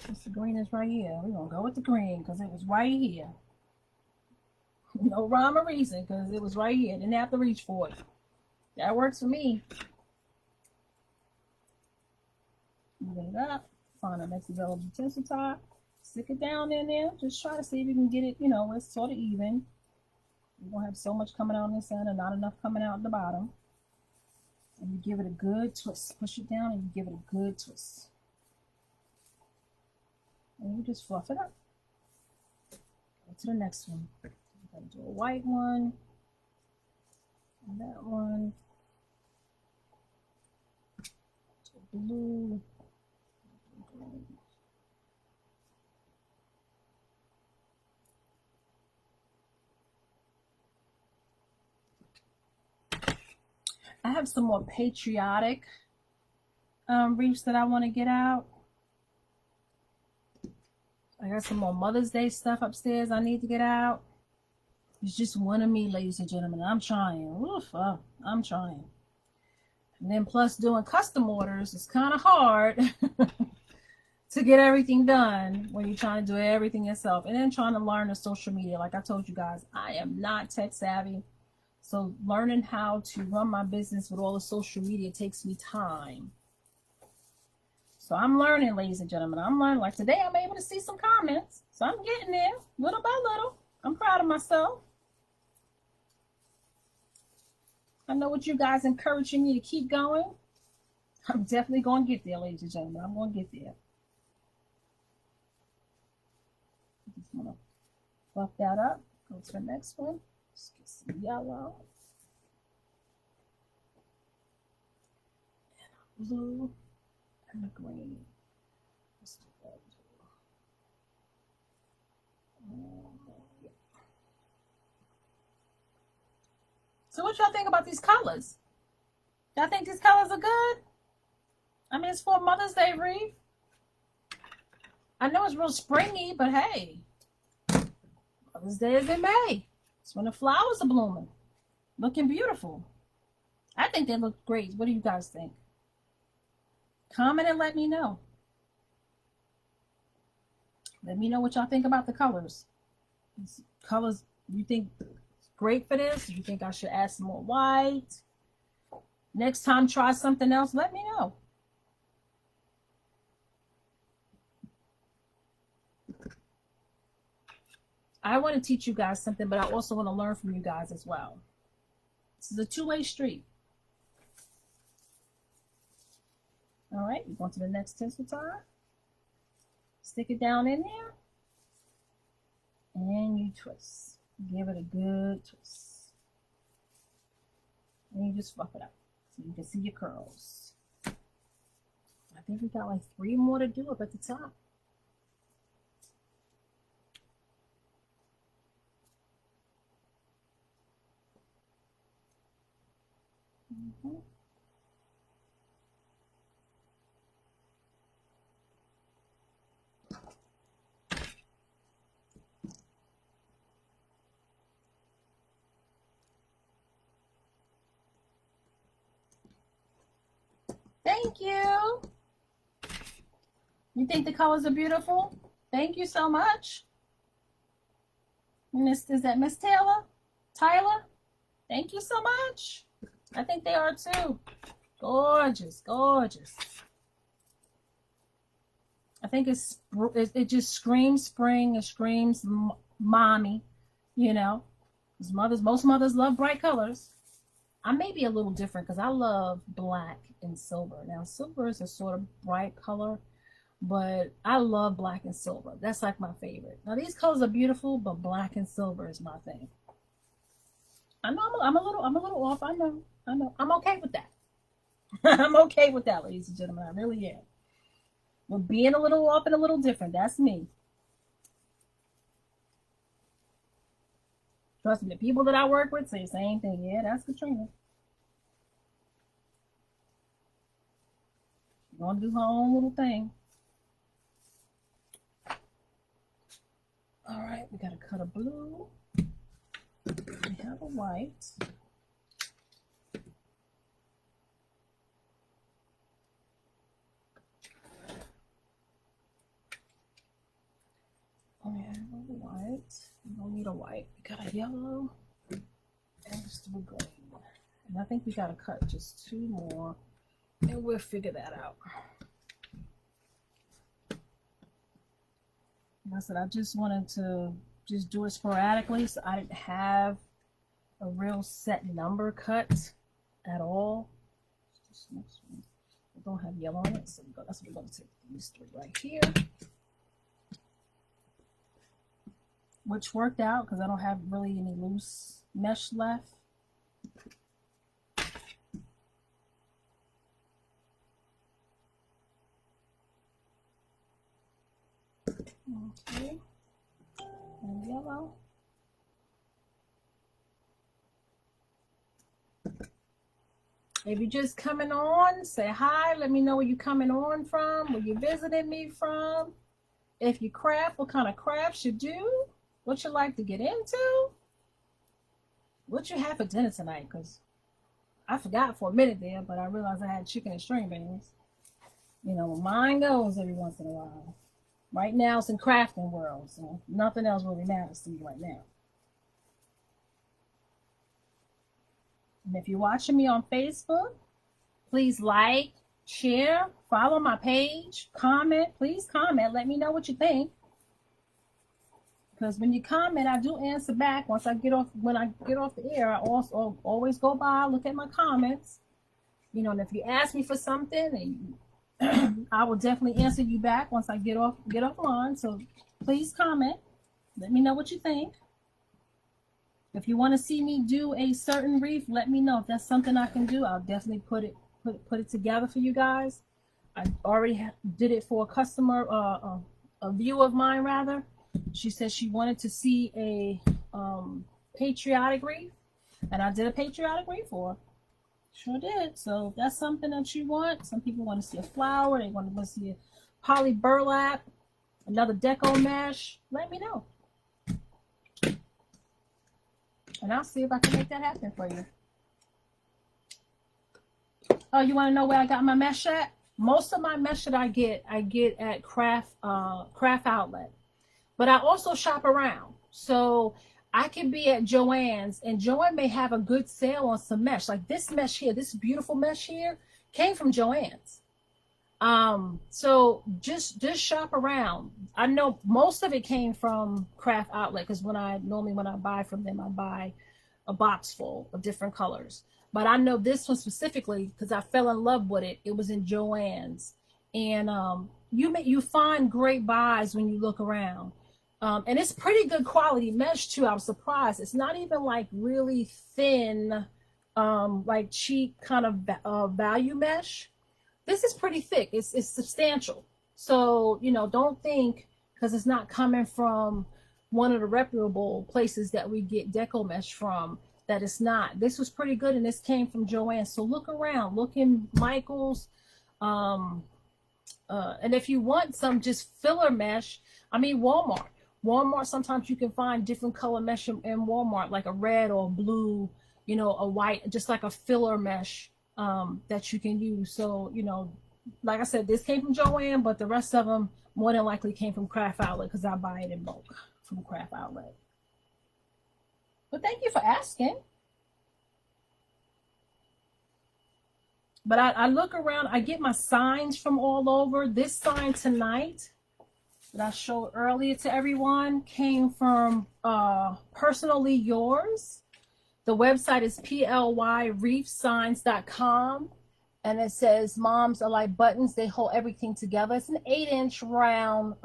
Since the green is right here, we're going to go with the green because it was right here. No rhyme or reason, because it was right here. Didn't have to reach for it. That works for me. Move it up. Find the next available tinsel tie. Stick it down in there. Just try to see if you can get it, you know, it's sort of even. You're going to have so much coming out on this end and not enough coming out at the bottom. And you give it a good twist. Push it down and you give it a good twist. And you just fluff it up. Go to the next one. Gotta do a white one. And that one, blue, green. I have some more patriotic wreaths that I want to get out. I got some more Mother's Day stuff upstairs I need to get out. It's just one of me, ladies and gentlemen. I'm trying. Oof, I'm trying. And then plus doing custom orders is kind of hard to get everything done when you're trying to do everything yourself. And then trying to learn the social media. Like I told you guys, I am not tech savvy. So learning how to run my business with all the social media takes me time. So I'm learning, ladies and gentlemen. I'm learning. Like today, I'm able to see some comments. So I'm getting there little by little. I'm proud of myself. I know what you guys encouraging me to keep going. I'm definitely going to get there, ladies and gentlemen. I'm going to get there. Just want to fluff that up. Go to the next one. Let's get some yellow. And a blue. And the green. Let's do that too. Yeah. So what y'all think about these colors? Y'all think these colors are good? I mean, it's for Mother's Day wreath. I know it's real springy, but hey, Mother's Day is in May. It's when the flowers are blooming. Looking beautiful. I think they look great. What do you guys think? Comment and let me know. Let me know what y'all think about the colors. These colors, you think it's great for this? You think I should add some more white? Next time, try something else. Let me know. I want to teach you guys something, but I also want to learn from you guys as well. This is a two-way street. All right, we're going to the next tinsel tie. Stick it down in there. And you twist. Give it a good twist. And you just fluff it up so you can see your curls. I think we got like 3 more to do up at the top. Mm-hmm. Thank you. You think the colors are beautiful? Thank you so much. Is that Miss Taylor? Tyler? Thank you so much. I think they are too. Gorgeous, gorgeous. I think it just screams spring. It screams mommy, you know. Because most mothers love bright colors. I may be a little different because I love black and silver. Now, silver is a sort of bright color, but I love black and silver. That's like my favorite. Now, these colors are beautiful, but black and silver is my thing. I know I'm a little off. I know. I'm okay with that. I'm okay with that, ladies and gentlemen. I really am. Well, being a little off and a little different. That's me. Trust me, the people that I work with say the same thing. Yeah, that's Katrina. She's gonna do her own little thing. All right, we gotta cut a blue. We have a white. We have a white. We don't need a white. We got a yellow and just a green. And I think we gotta cut just 2 more, and we'll figure that out. Like I said, I just wanted to just do it sporadically, so I didn't have a real set number cut at all. This next one, we don't have yellow on it, so that's what we're going to take these 3 right here, which worked out because I don't have really any loose mesh left. Okay. And yellow. If you're just coming on, say hi. Let me know where you're coming on from, where you're visiting me from. If you craft, what kind of crafts you do, what you like to get into, what you have for dinner tonight, because I forgot for a minute there, but I realized I had chicken and string beans. You know, mine goes every once in a while. Right now it's in crafting world, so nothing else really matters to me right now. And if you're watching me on Facebook, please like, share, follow my page, comment. Please comment. Let me know what you think. Because when you comment, I do answer back. Once I get off, when I get off the air, I also always go by, look at my comments. You know, and if you ask me for something, and I will definitely answer you back once I get offline. So please comment. Let me know what you think. If you want to see me do a certain wreath, let me know. If that's something I can do, I'll definitely put it together for you guys. I already did it for a customer, a viewer of mine rather. She said she wanted to see a patriotic wreath, and I did a patriotic wreath for her. Sure did. So if that's something that you want, some people want to see a flower, they want to see a poly burlap, another deco mesh, let me know. And I'll see if I can make that happen for you. Oh, you want to know where I got my mesh at? Most of my mesh that I get at Craft Outlet. But I also shop around. So I can be at Joann's, and Joann may have a good sale on some mesh. Like this mesh here, this beautiful mesh here, came from Joann's. So just shop around. I know most of it came from Craft Outlet, because when I buy from them, I buy a box full of different colors. But I know this one specifically because I fell in love with it. It was in Joann's, and you find great buys when you look around. And it's pretty good quality mesh too. I was surprised. It's not even like really thin, like cheap kind of value mesh. This is pretty thick. It's substantial. So, you know, don't think because it's not coming from one of the reputable places that we get deco mesh from that it's not. This was pretty good, and this came from Joann. So look around. Look in Michael's. And if you want some just filler mesh, I mean Walmart. Walmart, sometimes you can find different color mesh in Walmart, like a red or blue, you know, a white, just like a filler mesh that you can use. So, you know, like I said, this came from Joann, but the rest of them more than likely came from Craft Outlet because I buy it in bulk from Craft Outlet. But thank you for asking. But I look around, I get my signs from all over. This sign tonight that I showed earlier to everyone came from Personally Yours. The website is plyreefsigns.com, and it says moms are like buttons, they hold everything together. It's an 8-inch round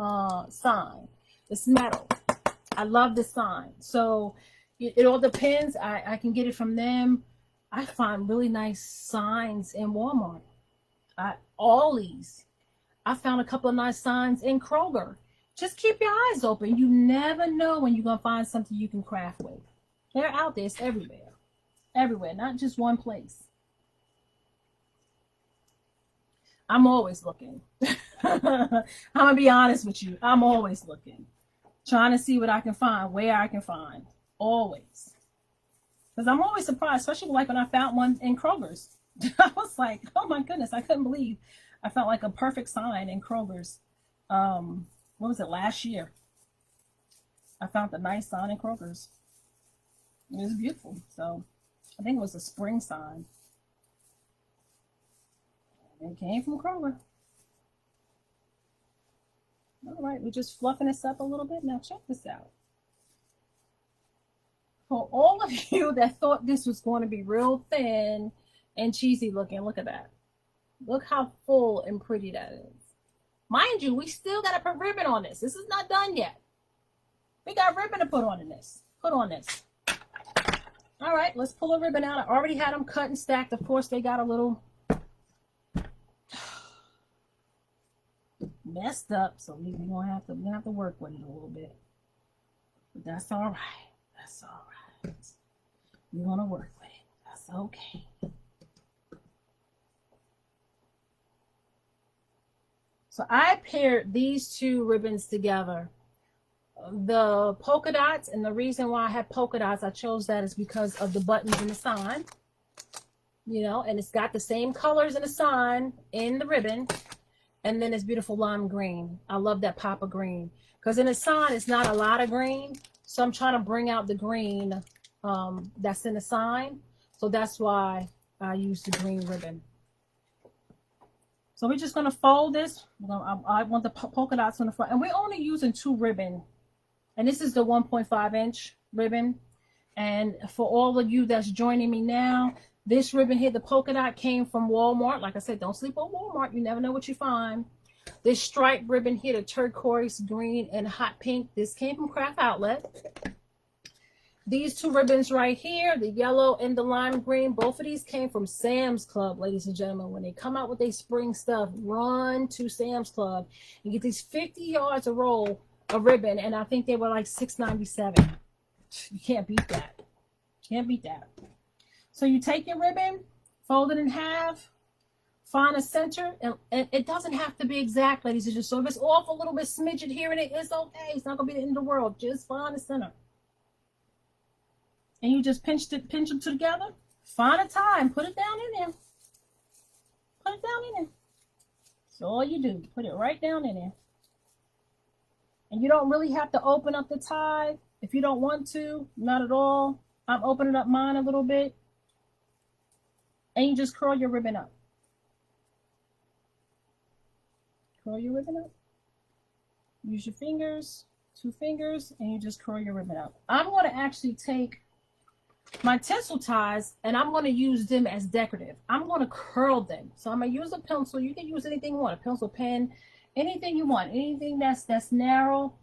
sign. It's metal. I love the sign. So it all depends. I can get it from them. I find really nice signs in Walmart. Always. I found a couple of nice signs in Kroger. Just keep your eyes open. You never know when you're going to find something you can craft with. They're out there. It's everywhere. Everywhere. Not just one place. I'm always looking. I'm going to be honest with you. I'm always looking. Trying to see what I can find, where I can find. Always. Because I'm always surprised, especially like when I found one in Kroger's. I was like, oh my goodness, I couldn't believe I found like a perfect sign in Kroger's. What was it, last year? I found a nice sign in Kroger's. It was beautiful. So I think it was a spring sign. It came from Kroger. All right, we're just fluffing this up a little bit. Now check this out. For all of you that thought this was going to be real thin and cheesy looking, look at that. Look how full and pretty that is. Mind you, we still got to put ribbon on this. This is not done yet. We got ribbon to put on this. All right, let's pull a ribbon out. I already had them cut and stacked. Of course, they got a little messed up, so we're gonna have to work with it a little bit. But that's all right. That's all right. We're gonna work with it. That's okay. So I paired these two ribbons together. The polka dots, and the reason why I had polka dots, I chose that is because of the buttons in the sign. You know, and it's got the same colors in the sign in the ribbon. And then it's beautiful lime green. I love that pop of green. Because in the sign, it's not a lot of green. So I'm trying to bring out the green that's in the sign. So that's why I used the green ribbon. So we're just going to fold this. I want the polka dots on the front. And we're only using 2 ribbon. And this is the 1.5 inch ribbon. And for all of you that's joining me now, this ribbon here, the polka dot, came from Walmart. Like I said, don't sleep on Walmart. You never know what you find. This striped ribbon here, the turquoise, green, and hot pink, this came from Craft Outlet. These 2 ribbons right here, the yellow and the lime green, both of these came from Sam's Club, ladies and gentlemen. When they come out with their spring stuff, run to Sam's Club and get these 50 yards a roll of ribbon, and I think they were like $6.97. You can't beat that. Can't beat that. So you take your ribbon, fold it in half, find a center, and it doesn't have to be exact, ladies and gentlemen. So if it's off a little bit smidgen here and it's okay. It's not going to be the end of the world. Just find the center. And you just pinch them together. Find a tie and put it down in there. Put it down in there. That's all you do. Put it right down in there. And you don't really have to open up the tie if you don't want to. Not at all. I'm opening up mine a little bit. And you just curl your ribbon up. Curl your ribbon up. Use your fingers, 2 fingers, and you just curl your ribbon up. I'm going to actually take my tinsel ties and I'm going to use them as decorative. I'm going to curl them. So I'm going to use a pencil. You can use anything you want, a pencil, pen, anything you want, anything that's narrow.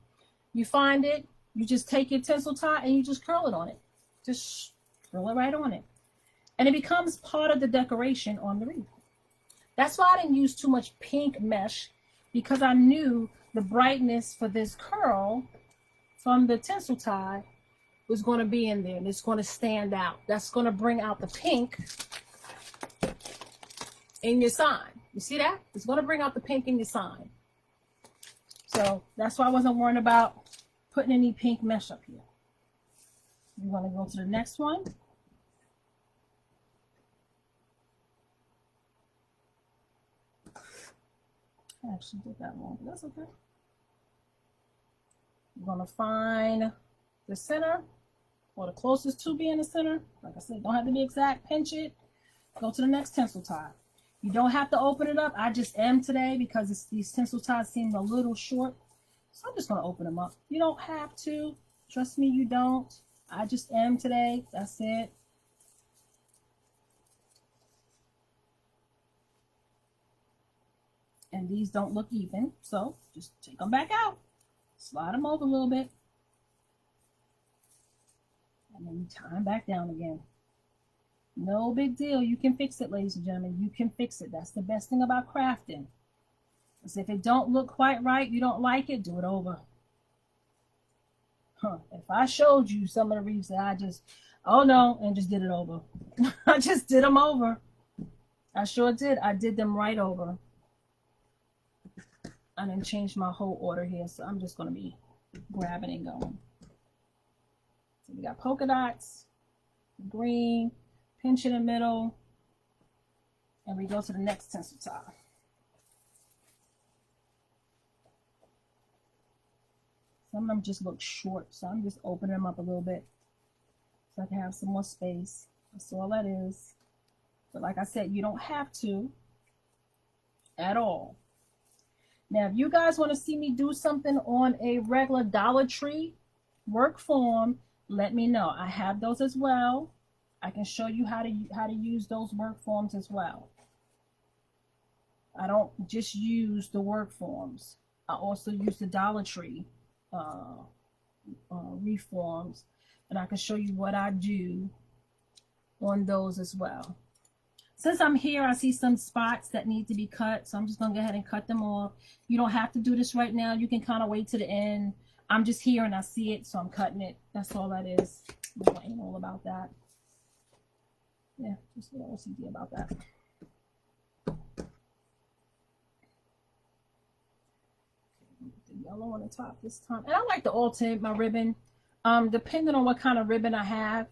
You find it, you just take your tinsel tie and you just curl it on it. Just curl it right on it. And it becomes part of the decoration on the wreath. That's why I didn't use too much pink mesh, because I knew the brightness for this curl from the tinsel tie was going to be in there, and it's going to stand out. That's going to bring out the pink in your sign. You see that? It's going to bring out the pink in your sign. So that's why I wasn't worried about putting any pink mesh up here. You want to go to the next one. I actually did that wrong, but that's okay. You're going to find the center, or the closest to being the center. Like I said, don't have to be exact. Pinch it. Go to the next tinsel tie. You don't have to open it up. I just am today because these tinsel ties seem a little short. So I'm just going to open them up. You don't have to. Trust me, you don't. I just am today. That's it. And these don't look even. So just take them back out. Slide them over a little bit. And then you tie them back down again. No big deal. You can fix it, ladies and gentlemen. You can fix it. That's the best thing about crafting. Because if it don't look quite right, you don't like it, do it over. If I showed you some of the wreaths that I just, oh no, and just did it over. I just did them over. I sure did. I did them right over. I didn't change my whole order here, so I'm just going to be grabbing and going. So we got polka dots, green, pinch in the middle, and we go to the next tinsel tie. Some of them just look short, so I'm just opening them up a little bit so I can have some more space. That's all that is. But like I said, you don't have to at all. Now, if you guys want to see me do something on a regular Dollar Tree work form, let me know. I have those as well. I can show you how to use those work forms as well. I don't just use the work forms. I also use the Dollar Tree reforms, and I can show you what I do on those as well. Since I'm here, I see some spots that need to be cut, so I'm just gonna go ahead and cut them off. You don't have to do this right now. You can kind of wait to the end. I'm just here and I see it, so I'm cutting it. That's all that is. No anal about that. Yeah, just a little OCD about that. The yellow on the top this time, and I like to alternate my ribbon, depending on what kind of ribbon I have.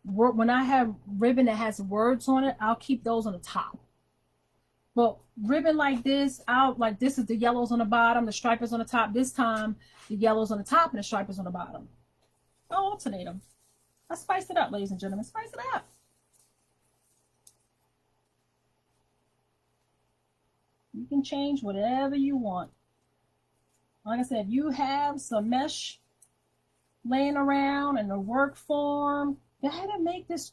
When I have ribbon that has words on it, I'll keep those on the top. But ribbon like this, this is the yellows on the bottom, the stripers on the top. This time, the yellows on the top and the stripers on the bottom. I'll alternate them. I spice it up, ladies and gentlemen. Spice it up. You can change whatever you want. Like I said, if you have some mesh laying around in the work form, go ahead and make this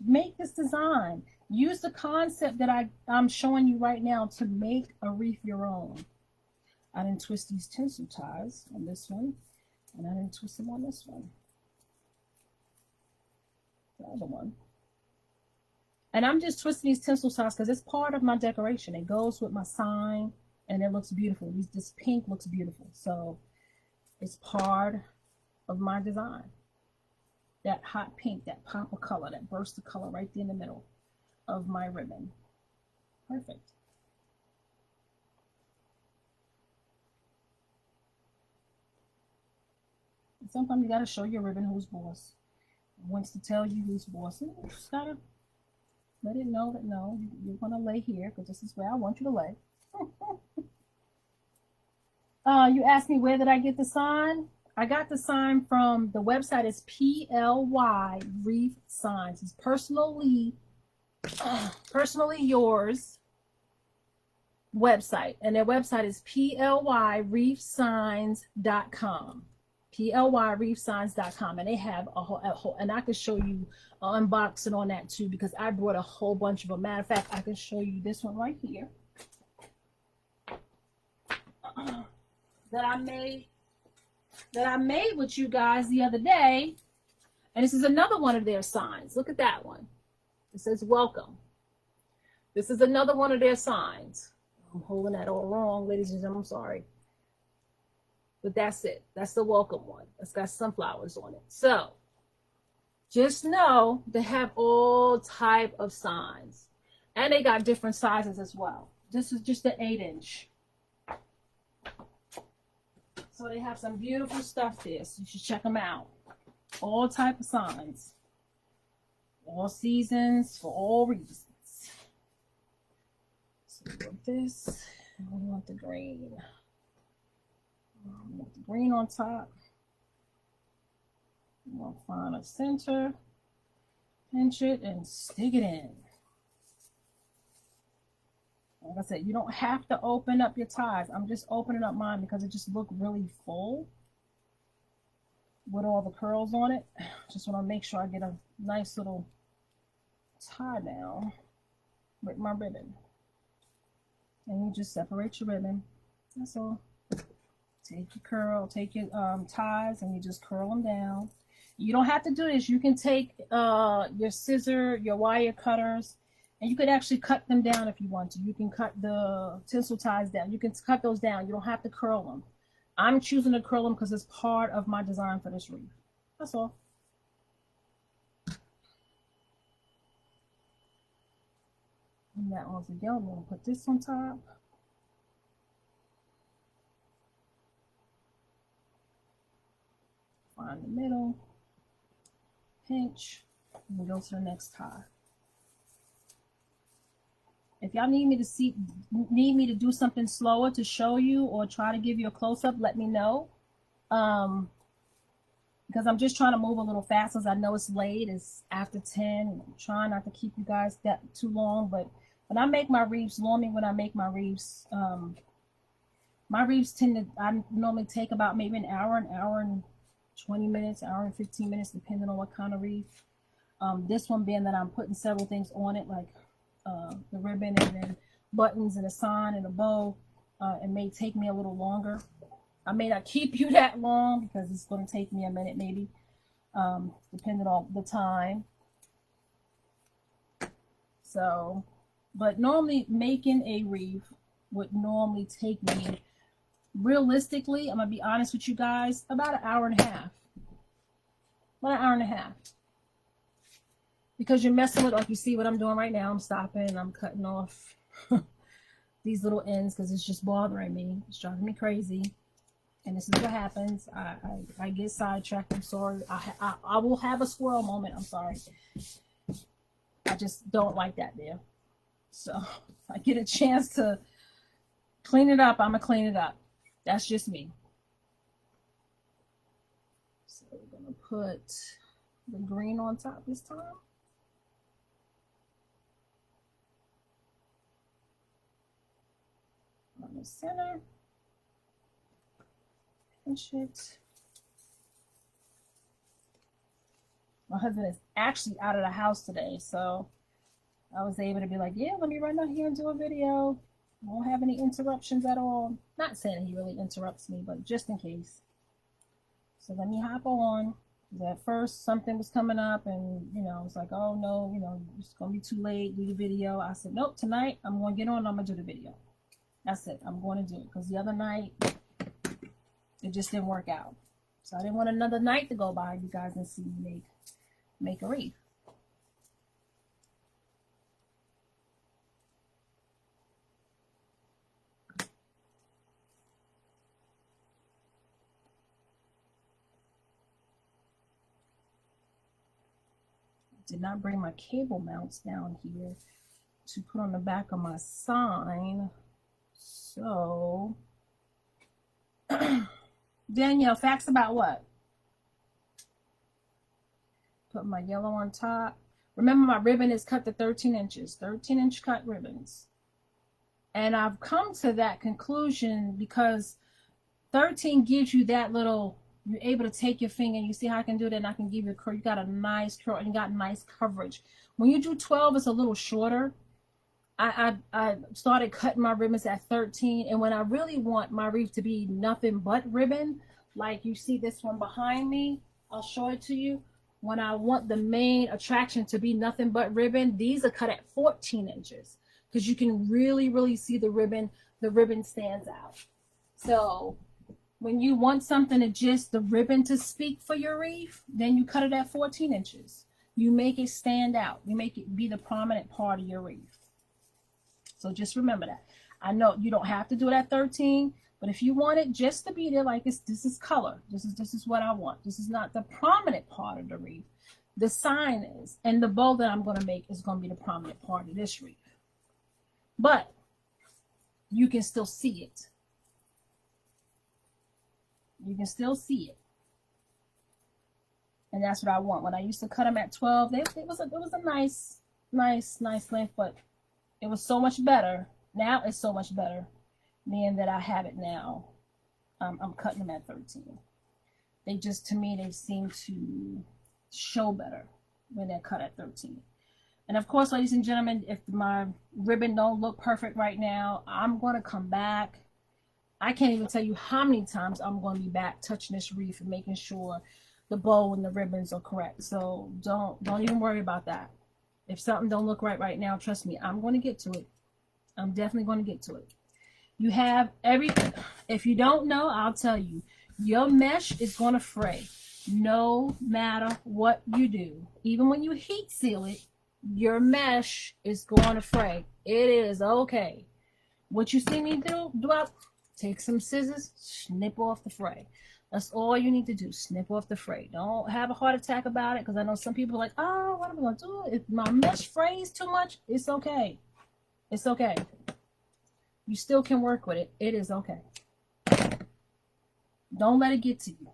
design. Use the concept that I'm showing you right now to make a wreath your own. I didn't twist these tinsel ties on this one, and I didn't twist them on this one. The other one. And I'm just twisting these tinsel ties because it's part of my decoration. It goes with my sign, and it looks beautiful. This pink looks beautiful, so it's part of my design. That hot pink, that pop of color, that burst of color right there in the middle of my ribbon. Perfect. And sometimes you gotta show your ribbon who's boss. It wants to tell you who's boss. And you just gotta let it know that no, you're gonna lay here because this is where I want you to lay. You asked me where did I get the sign? I got the sign from the website. Is PLY Wreath Signs. It's personally yours website, and their website is plywreathsigns.com. plywreathsigns.com, and they have a whole, and I can show you an unboxing on that too because I brought a whole bunch of them. Matter of fact, I can show you this one right here that I made with you guys the other day, and this is another one of their signs. Look at that one. It says welcome. This is another one of their signs. I'm holding that all wrong, ladies and gentlemen. I'm sorry. But that's it. That's the welcome one. It's got sunflowers on it. So just know they have all type of signs. And they got different sizes as well. This is just an 8-inch. So they have some beautiful stuff there. So you should check them out. All type of signs. All seasons, for all reasons. So we want this. And we want the green. We want the green on top. We'll find a center. Pinch it and stick it in. Like I said, you don't have to open up your ties. I'm just opening up mine because it just looked really full with all the curls on it. Just want to make sure I get a nice little tie down with my ribbon. And you just separate your ribbon. That's all. Take your ties and you just curl them down. You don't have to do this. You can take your scissor, your wire cutters, and you could actually cut them down if you want to. You can cut the tinsel ties down. You can cut those down. You don't have to curl them. I'm choosing to curl them because it's part of my design for this wreath. That's all. And that one's the yellow. I'm going to put this on top. Find the middle. Pinch. And go to the next tie. If y'all need me to do something slower to show you or try to give you a close-up, let me know. Because I'm just trying to move a little fast as I know it's late. It's after 10. I'm trying not to keep you guys that too long. But when I make my wreaths, normally when I make my wreaths I normally take about maybe an hour and 20 minutes, hour and 15 minutes, depending on what kind of wreath. This one being that I'm putting several things on it, like the ribbon and then buttons and a sign and a bow. It may take me a little longer. I may not keep you that long because it's going to take me a minute maybe, depending on the time. So, but normally making a wreath would normally take me, realistically, I'm gonna be honest with you guys, about an hour and a half. About an hour and a half. Because you're messing with, like you see what I'm doing right now, I'm stopping, I'm cutting off these little ends because it's just bothering me. It's driving me crazy. And this is what happens. I get sidetracked. I'm sorry. I will have a squirrel moment. I'm sorry. I just don't like that there. So if I get a chance to clean it up, I'm going to clean it up. That's just me. So we're going to put the green on top this time. On the center. Pinch it. My husband is actually out of the house today, so I was able to be like, yeah, let me run out here and do a video. I won't have any interruptions at all. Not saying he really interrupts me, but just in case. So let me hop on. At first, something was coming up, and I was like, oh no, it's gonna be too late. Do the video. I said, nope. Tonight, I'm gonna get on. I'm gonna do the video. That's it. I'm going to do it because the other night it just didn't work out. So I didn't want another night to go by, you guys, and see me make a wreath. Did not bring my cable mounts down here to put on the back of my sign. So, Danielle, facts about what? Put my yellow on top. Remember, my ribbon is cut to 13 inches, 13-inch cut ribbons. And I've come to that conclusion because 13 gives you that little, you're able to take your finger and you see how I can do that, and I can give you a curl. You got a nice curl and you got nice coverage. When you do 12, it's a little shorter. I started cutting my ribbons at 13, and when I really want my wreath to be nothing but ribbon, like you see this one behind me, I'll show it to you. When I want the main attraction to be nothing but ribbon, these are cut at 14 inches because you can really see the ribbon. The ribbon stands out. So when you want something to just the ribbon to speak for your wreath, then you cut it at 14 inches. You make it stand out. You make it be the prominent part of your wreath. So just remember that. I know you don't have to do it at 13, but if you want it just to be there, like this is color. This is what I want. This is not the prominent part of the wreath. The sign is, and the bow that I'm going to make is going to be the prominent part of this wreath. But you can still see it. You can still see it. And that's what I want. When I used to cut them at 12, it was a nice length, but it was so much better. Now it's so much better, being that I have it now. I'm cutting them at 13. They just, to me, they seem to show better when they're cut at 13. And of course, ladies and gentlemen, if my ribbon don't look perfect right now, I'm going to come back. I can't even tell you how many times I'm going to be back touching this wreath and making sure the bow and the ribbons are correct. So don't even worry about that. If something don't look right now, trust me, I'm going to get to it. I'm definitely going to get to it. You have everything. If you don't know, I'll tell you. Your mesh is going to fray no matter what you do. Even when you heat seal it, your mesh is going to fray. It is okay. What you see me do, take some scissors, snip off the fray. That's all you need to do. Snip off the fray. Don't have a heart attack about it, because I know some people are like, oh, what am I going to do? If my mesh frays too much, it's okay. It's okay. You still can work with it. It is okay. Don't let it get to you.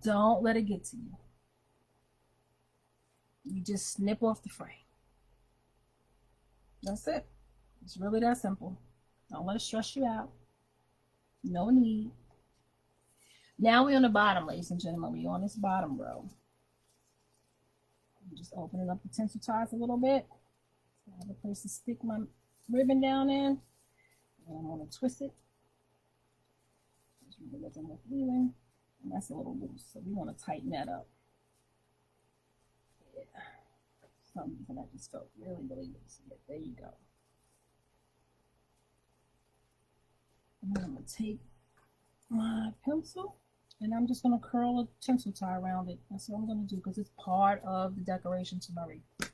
Don't let it get to you. You just snip off the fray. That's it. It's really that simple. Don't let it stress you out. No need. Now we're on the bottom, ladies and gentlemen. We're on this bottom row. I'm just opening up the tinsel ties a little bit. So I have a place to stick my ribbon down in. And I'm going to twist it. And that's a little loose, so we want to tighten that up. Yeah. some reason I just felt really lazy. There you go. And then I'm going to take my pencil and I'm just going to curl a tinsel tie around it. That's what I'm going to do because it's part of the decoration to my wreath.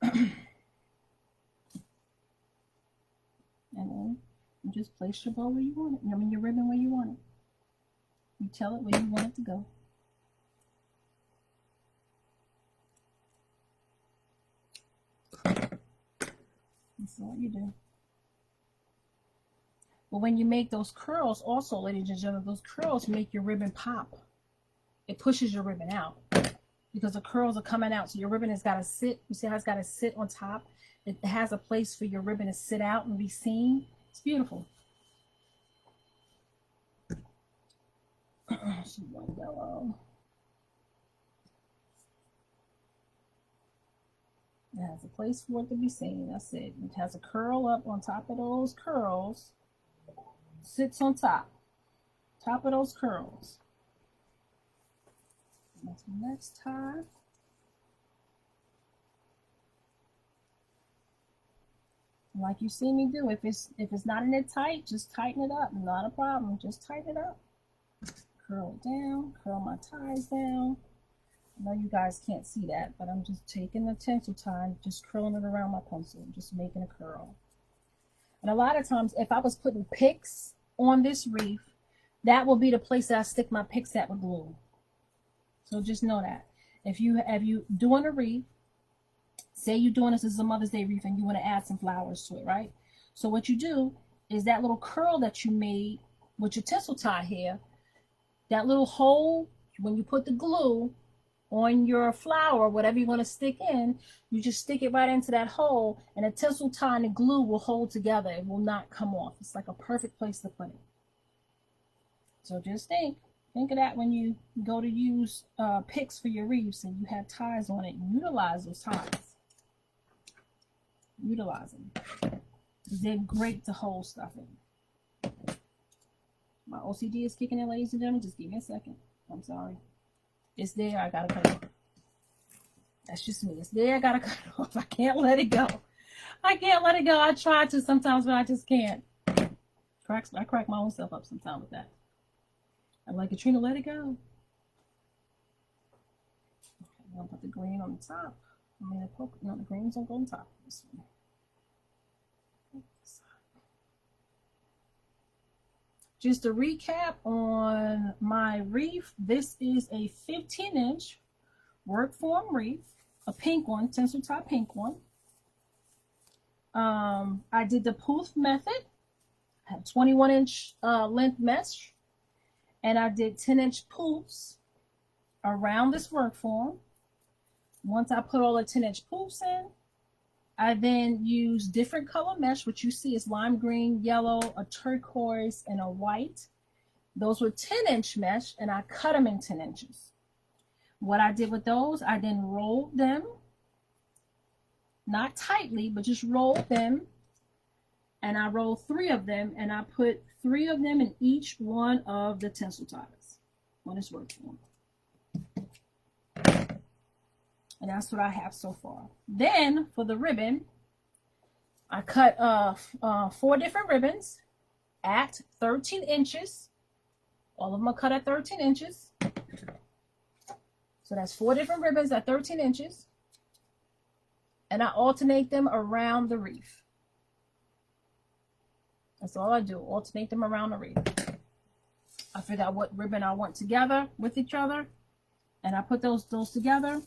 And then you just place your bow where you want it. I mean your ribbon where you want it. You tell it where you want it to go. That's all you do. But when you make those curls, also, ladies and gentlemen, those curls make your ribbon pop. It pushes your ribbon out because the curls are coming out. So your ribbon has got to sit. You see how it's got to sit on top? It has a place for your ribbon to sit out and be seen. It's beautiful. Some white yellow. It has a place for it to be seen. That's it. It has a curl up on top of those curls. Sits on top of those curls. That's the next tie. Like you see me do, if it's not in it tight, just tighten it up. Not a problem. Just tighten it up. Curl it down. Curl my ties down. I know you guys can't see that, but I'm just taking the tinsel tie and just curling it around my pencil, just making a curl. And a lot of times, if I was putting picks on this wreath, that will be the place that I stick my picks at with glue. So just know that. If you doing a wreath, say you're doing this as a Mother's Day wreath and you want to add some flowers to it, right? So what you do is that little curl that you made with your tinsel tie here, that little hole, when you put the glue on your flower, whatever you want to stick in, you just stick it right into that hole, and the tinsel tie and the glue will hold together. It will not come off. It's like a perfect place to put it. So just think of that when you go to use picks for your wreaths and you have ties on it. Utilize those ties. Utilize them. They're great to hold stuff in. My OCD is kicking in, ladies and gentlemen. Just give me a second. I'm sorry. It's there. I gotta cut it off. That's just me. It's there. I gotta cut it off. I can't let it go. I can't let it go. I try to sometimes, but I just can't. I crack my own self up sometimes with that. I'm like, Katrina, let it go. Okay, I'm gonna put the green on the top. I mean, the greens don't go on top. This one. Just to recap on my wreath, this is a 15-inch work form wreath, a pink one, tinsel tie pink one. I did the poof method, I had 21-inch length mesh, and I did 10-inch poofs around this work form. Once I put all the 10-inch poofs in, I then use different color mesh, which you see is lime green, yellow, a turquoise, and a white. Those were 10-inch mesh, and I cut them in 10 inches. What I did with those, I then rolled them, not tightly, but just rolled them, and I rolled 3 of them, and I put 3 of them in each one of the tinsel ties on this work form. And that's what I have so far. Then for the ribbon, I cut 4 different ribbons at 13 inches. All of them are cut at 13 inches. So that's 4 different ribbons at 13 inches. And I alternate them around the wreath. That's all I do, alternate them around the wreath. I figure out what ribbon I want together with each other. And I put those together.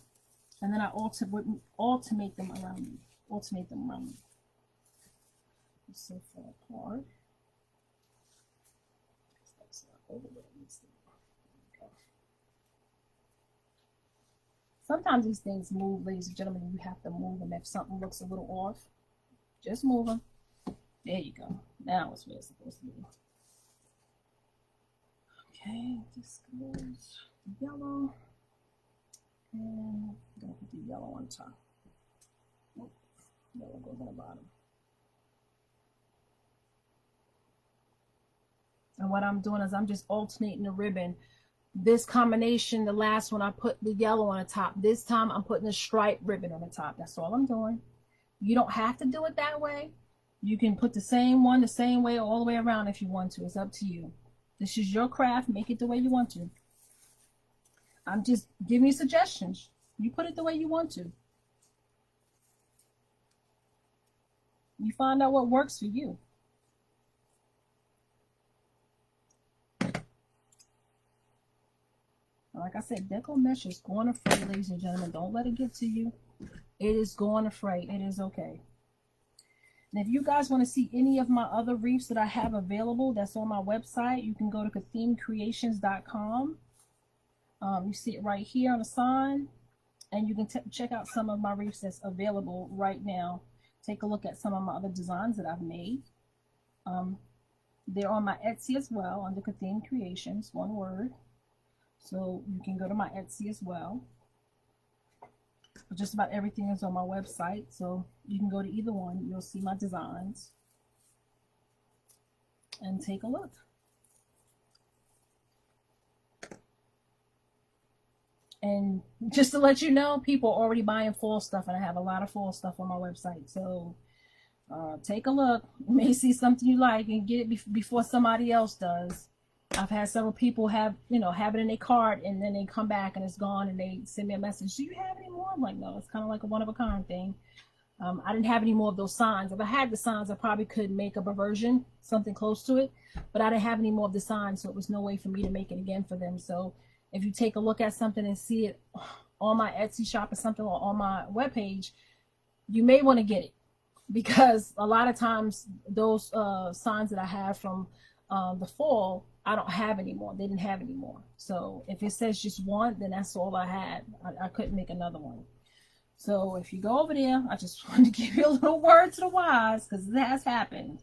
And then I alternate them around me. Alternate them around me. It's so far apart. That's not over where it needs to be. Sometimes these things move, ladies and gentlemen. You have to move them if something looks a little off. Just move them. There you go. Now it's where it's supposed to be. Okay, this goes yellow. And I'm going to put the yellow on top. Oh, yellow goes on the bottom. And what I'm doing is I'm just alternating the ribbon This combination, the last one, I put the yellow on the top. This time I'm putting the striped ribbon on the top. That's all I'm doing. You don't have to do it that way. You can put the same one the same way all the way around if you want to. It's up to you. This is your craft. Make it the way you want to. I'm just giving you suggestions. You put it the way you want to. You find out what works for you. Like I said, Deco mesh is going to fray, ladies and gentlemen. Don't let it get to you. It is going to fray. It is okay. And if you guys want to see any of my other wreaths that I have available, that's on my website. You can go to kathemecreations.com. You see it right here on the sign. And you can check out some of my wreaths that's available right now. Take a look at some of my other designs that I've made. They're on my Etsy as well, under Katheme Creations, one word. So you can go to my Etsy as well. Just about everything is on my website, so you can go to either one. You'll see my designs and take a look. And just to let you know, people are already buying fall stuff, and I have a lot of fall stuff on my website. So take a look. You may see something you like and get it before somebody else does. I've had several people have it in their cart, and then they come back and it's gone, and they send me a message. Do you have any more? I'm like, no, it's kind of like a one-of-a-kind thing. I didn't have any more of those signs. If I had the signs, I probably could make up a version, something close to it, but I didn't have any more of the signs, so it was no way for me to make it again for them. So if you take a look at something and see it on my Etsy shop or something, or on my webpage, you may want to get it, because a lot of times those signs that I have from the fall, I don't have anymore. They didn't have anymore. So if it says just one, then that's all I had. I couldn't make another one. So if you go over there, I just wanted to give you a little word to the wise, because it has happened.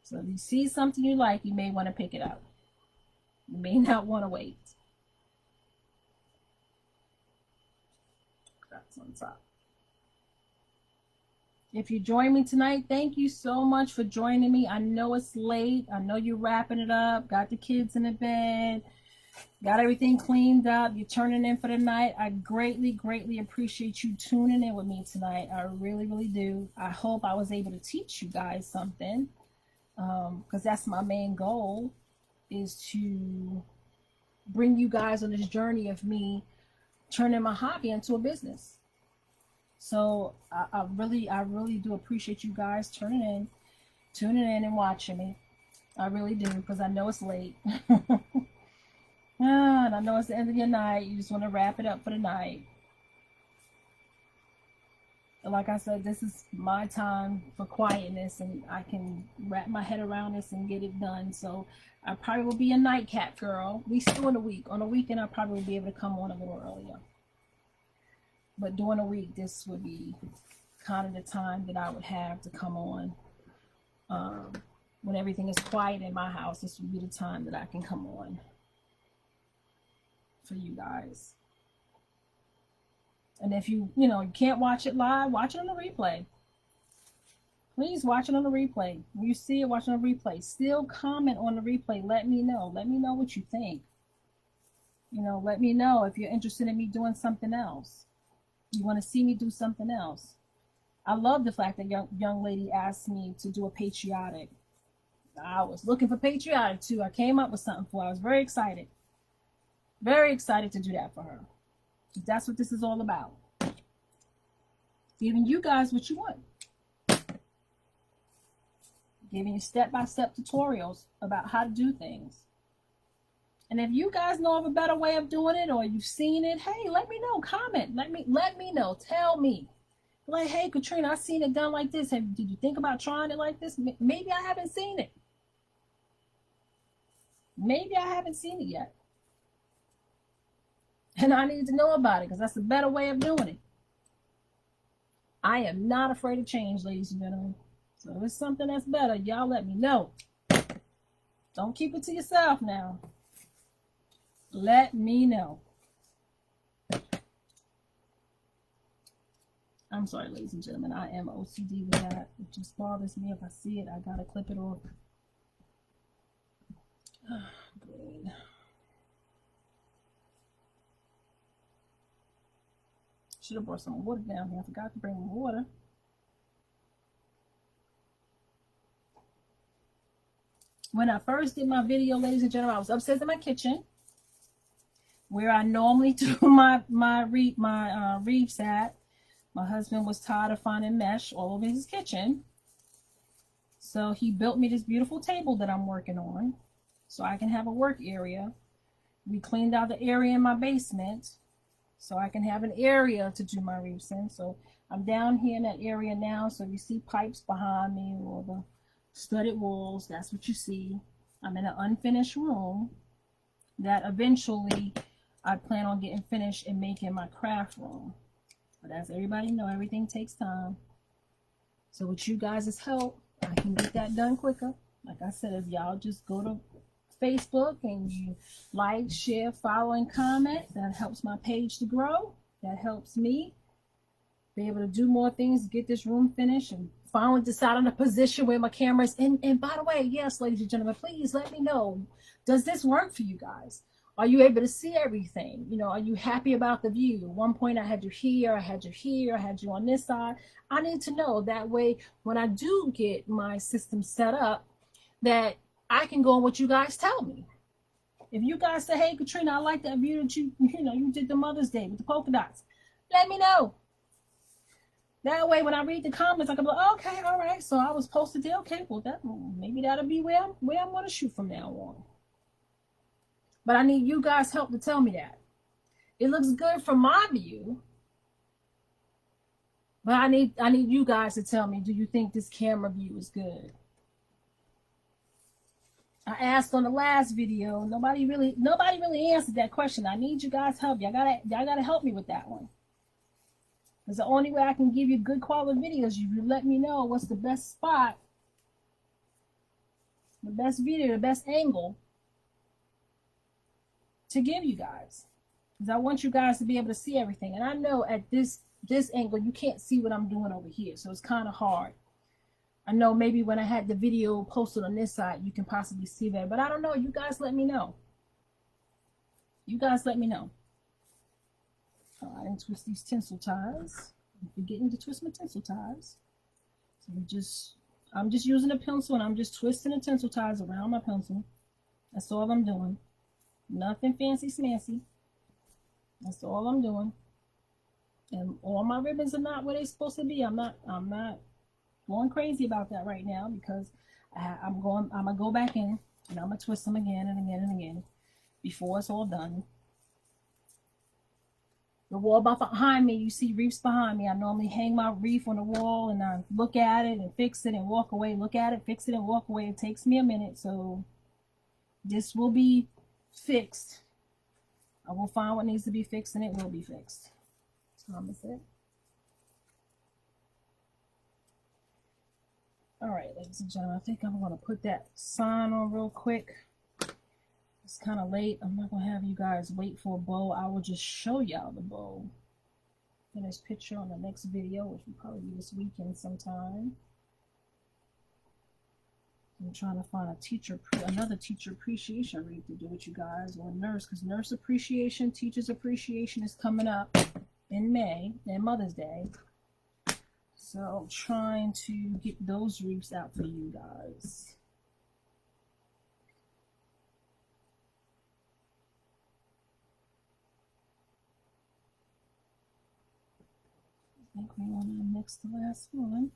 So if you see something you like, you may want to pick it up. You may not want to wait. That's on top. If you join me tonight, thank you so much for joining me. I know it's late. I know you're wrapping it up. Got the kids in the bed. Got everything cleaned up. You're turning in for the night. I greatly, greatly appreciate you tuning in with me tonight. I really, really do. I hope I was able to teach you guys something, because that's my main goal, is to bring you guys on this journey of me turning my hobby into a business. So I really do appreciate you guys tuning in and watching me. I really do, because I know it's late. And I know it's the end of your night. You just want to wrap it up for the night. And like I said, this is my time for quietness, and I can wrap my head around this and get it done. So I probably will be a nightcap girl. We still in the week. On the weekend, I probably will be able to come on a little earlier. But during the week, this would be kind of the time that I would have to come on. When everything is quiet in my house, this would be the time that I can come on for you guys. And if you can't watch it live, watch it on the replay. Please watch it on the replay. When you see it, watch it on the replay. Still comment on the replay. Let me know. Let me know what you think. Let me know if you're interested in me doing something else. You want to see me do something else. I love the fact that young lady asked me to do a patriotic. I was looking for patriotic too. I came up with something for her. I was very excited. Very excited to do that for her. That's what this is all about. Giving you guys what you want. Giving you step-by-step tutorials about how to do things. And if you guys know of a better way of doing it, or you've seen it, hey, let me know. Comment. Let me know. Tell me. Like, hey, Katrina, I've seen it done like this. Did you think about trying it like this? Maybe I haven't seen it. Maybe I haven't seen it yet. And I need to know about it, because that's a better way of doing it. I am not afraid of change, ladies and gentlemen. So if it's something that's better, y'all let me know. Don't keep it to yourself now. Let me know. I'm sorry, ladies and gentlemen. I am OCD with that. It just bothers me. If I see it, I gotta clip it off. Green. Should have brought some water down here. I forgot to bring water. When I first did my video, ladies and gentlemen, I was upstairs in my kitchen, where I normally do my wreaths at. My husband was tired of finding mesh all over his kitchen, so he built me this beautiful table that I'm working on, so I can have a work area. We cleaned out the area in my basement, so I can have an area to do my wreaths in. So I'm down here in that area now. So you see pipes behind me or the studded walls. That's what you see. I'm in an unfinished room that eventually I plan on getting finished and making my craft room. But as everybody know, everything takes time. So with you guys' help, I can get that done quicker. Like I said, if y'all just go to Facebook and you like, share, follow, and comment, that helps my page to grow. That helps me be able to do more things, get this room finished, and finally decide on a position where my camera is. And by the way, yes, ladies and gentlemen, please let me know, does this work for you guys? Are you able to see everything? You know, are you happy about the view? At one point I had you here, I had you here, I had you on this side. I need to know, that way when I do get my system set up, that I can go on what you guys tell me. If you guys say, hey, Katrina, I like that view that you did the Mother's Day with the polka dots, let me know. That way, when I read the comments, I can be like, okay, all right. So I was posted there. Okay, well, maybe that'll be where I'm going to shoot from now on. But I need you guys' help to tell me that. It looks good from my view, but I need you guys to tell me, do you think this camera view is good? I asked on the last video, nobody really answered that question. I need you guys' help. Y'all gotta help me with that one. Because the only way I can give you good quality videos, you let me know what's the best spot, the best video, the best angle to give you guys. Because I want you guys to be able to see everything. And I know at this angle, you can't see what I'm doing over here. So it's kind of hard. I know maybe when I had the video posted on this side, you can possibly see that. But I don't know. You guys let me know. You guys let me know. Oh, I didn't twist these tinsel ties. I'm forgetting to twist my tinsel ties. So I'm just using a pencil and I'm just twisting the tinsel ties around my pencil. That's all I'm doing. Nothing fancy smancy. That's all I'm doing. And all my ribbons are not where they're supposed to be. I'm not going crazy about that right now, because I'm gonna go back in and I'm gonna twist them again and again and again before it's all done. The wall behind me, you see wreaths behind me. I normally hang my wreath on the wall and I look at it and fix it and walk away. Look at it, fix it, and walk away. It takes me a minute, so this will be fixed. I will find what needs to be fixed and it will be fixed. Promise it. All right, ladies and gentlemen, I think I'm going to put that sign on real quick. It's kind of late. I'm not going to have you guys wait for a bow. I will just show y'all the bow. Finished picture on the next video, which will probably be this weekend sometime. I'm trying to find another teacher appreciation wreath to do with you guys, or nurse, because nurse appreciation, teachers appreciation is coming up in May, and Mother's Day. So I'm trying to get those wreaths out for you guys. I think we're on the next to last one.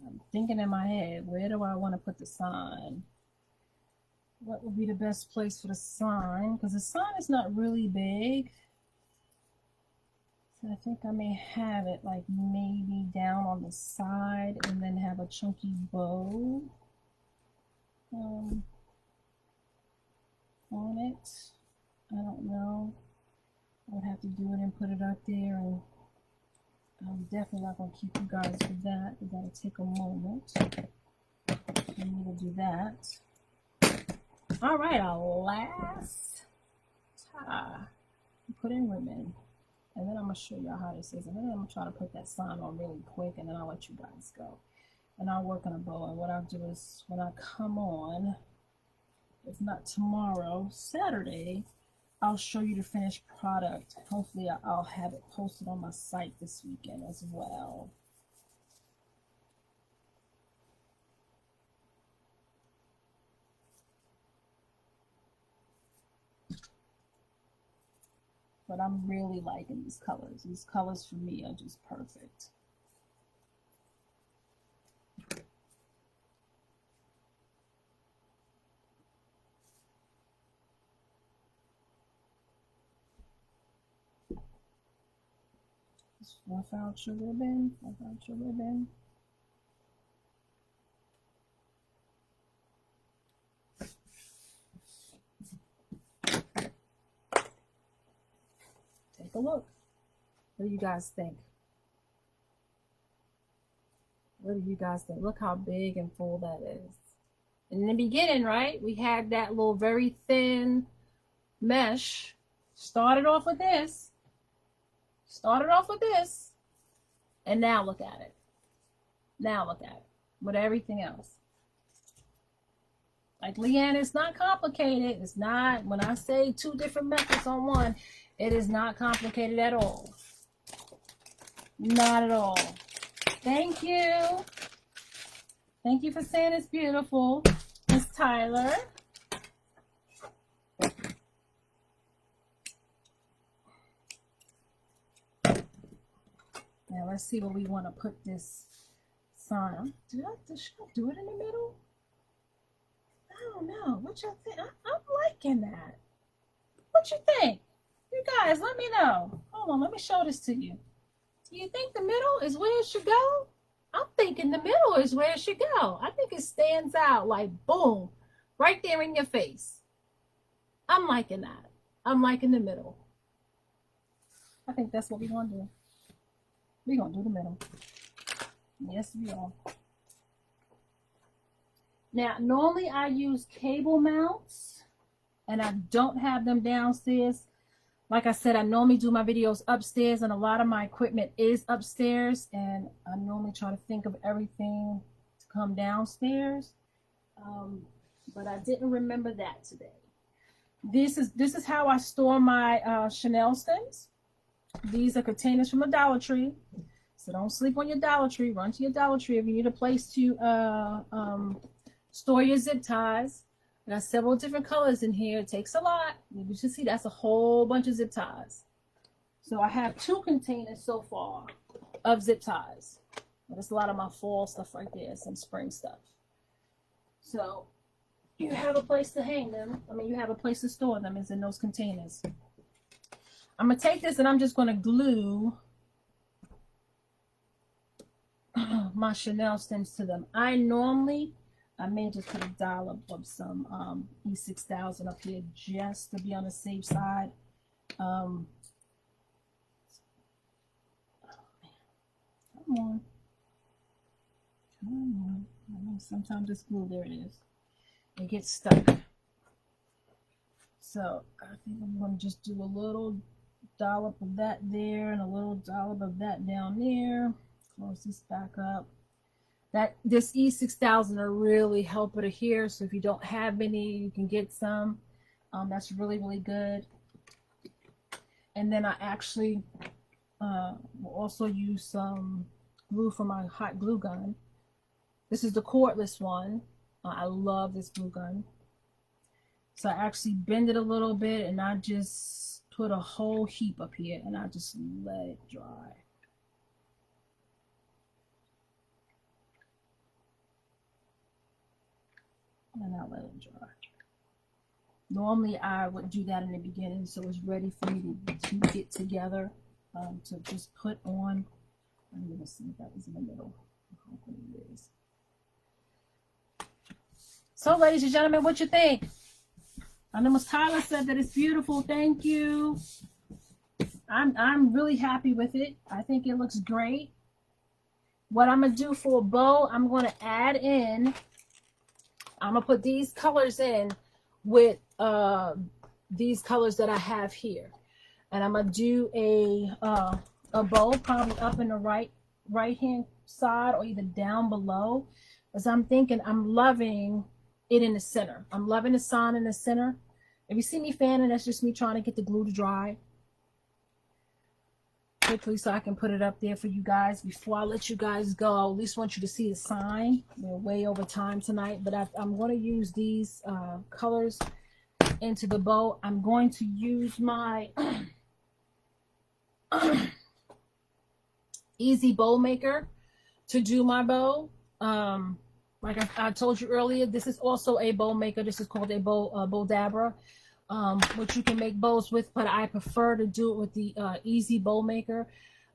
I'm thinking in my head, where do I want to put the sign? What would be the best place for the sign? Because the sign is not really big. So I think I may have it like maybe down on the side and then have a chunky bow on it. I don't know. I would have to do it and put it up there, and I'm definitely not going to keep you guys with that. We got to take a moment for me to do that. All right, our last tie. Put in ribbon. And then I'm going to show y'all how this is. And then I'm going to try to put that sign on really quick, and then I'll let you guys go. And I'll work on a bow. And what I'll do is when I come on, if not tomorrow, Saturday, I'll show you the finished product. Hopefully I'll have it posted on my site this weekend as well. But I'm really liking these colors. These colors for me are just perfect. Just fluff out your ribbon, fluff out your ribbon. Take a look. What do you guys think? What do you guys think? Look how big and full that is. In the beginning, right, we had that little very thin mesh. Started off with this. And now look at it. Now look at it. With everything else. Like Leanne, it's not complicated. It's not, when I say 2 different methods on one, it is not complicated at all. Not at all. Thank you. Thank you for saying it's beautiful, Miss Tyler. Now let's see where we want to put this sign. Should I do it in the middle? I don't know. What y'all think? I'm liking that. What you think? You guys, let me know. Hold on, let me show this to you. Do you think the middle is where it should go? I'm thinking the middle is where it should go. I think it stands out like boom, right there in your face. I'm liking that. I'm liking the middle. I think that's what we're going to do. We're going to do the middle. Yes, we are. Now, normally I use cable mounts, and I don't have them downstairs. Like I said, I normally do my videos upstairs, and a lot of my equipment is upstairs, and I normally try to think of everything to come downstairs. But I didn't remember that today. This is how I store my Chanel stems. These are containers from a Dollar Tree. So don't sleep on your Dollar Tree. Run to your Dollar Tree if you need a place to store your zip ties. I got several different colors in here. It takes a lot. You should see that's a whole bunch of zip ties. So I have 2 containers so far of zip ties. There's a lot of my fall stuff right there, some spring stuff. So you have a place to hang them. I mean, you have a place to store them is in those containers. I'm going to take this and I'm just going to glue my Chanel stems to them. I may just put a dollop of some E6000 up here just to be on the safe side. Oh, man. Come on. I know sometimes this glue, there it is. It gets stuck. So I think I'm going to just do a little dollop of that there and a little dollop of that down there. Close this back up. This E6000 will really help it adhere. So if you don't have any, you can get some. That's really, really good. And then I actually will also use some glue from my hot glue gun. This is the cordless one. I love this glue gun. So I actually bend it a little bit and I just put a whole heap up here and I just let it dry. And I'll let it dry. Normally I would do that in the beginning so it's ready for me to get together, to just put on. I'm going to see if that was in the middle. Hopefully it is. So ladies and gentlemen, what you think? I know Ms. Tyler said that it's beautiful. Thank you. I'm really happy with it. I think it looks great. What I'm going to do for a bow, I'm going to add in, I'm going to put these colors in with these colors that I have here. And I'm going to do a bow probably up in the right hand side or either down below. As I'm thinking, I'm loving it in the center. I'm loving the sign in the center. If you see me fanning, that's just me trying to get the glue to dry quickly so I can put it up there for you guys. Before I let you guys go, I at least want you to see the sign. We're way over time tonight, but I'm going to use these colors into the bow. I'm going to use my Easy Bow Maker to do my bow. Like I told you earlier, this is also a bow maker. This is called a bow dabber, which you can make bows with, but I prefer to do it with the Easy Bow Maker.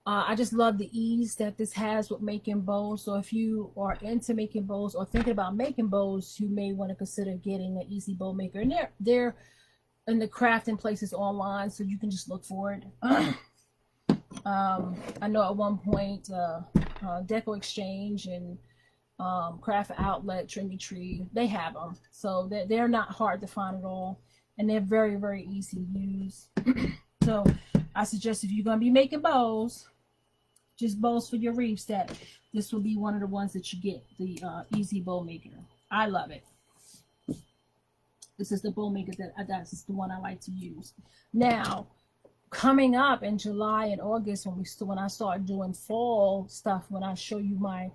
I just love the ease that this has with making bows. So if you are into making bows or thinking about making bows, you may want to consider getting an Easy Bow Maker. And they're in the crafting places online, so you can just look for it. I know at one point Deco Exchange and Craft Outlet, Trimmy Tree, they have them. So they're not hard to find at all, and they're very, very easy to use. So I suggest if you're going to be making bows, just bows for your wreaths, that this will be one of the ones that you get, the Easy Bow Maker. I love it. This is the bow maker that's the one I like to use. Now, coming up in July and August, when I start doing fall stuff, when I show you my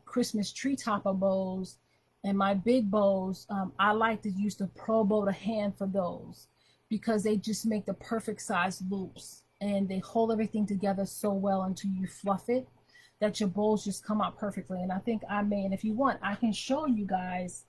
Christmas tree topper bows and my big bows, I like to use the Pro Bow to hand for those, because they just make the perfect size loops and they hold everything together so well until you fluff it that your bows just come out perfectly. And I think and if you want, I can show you guys.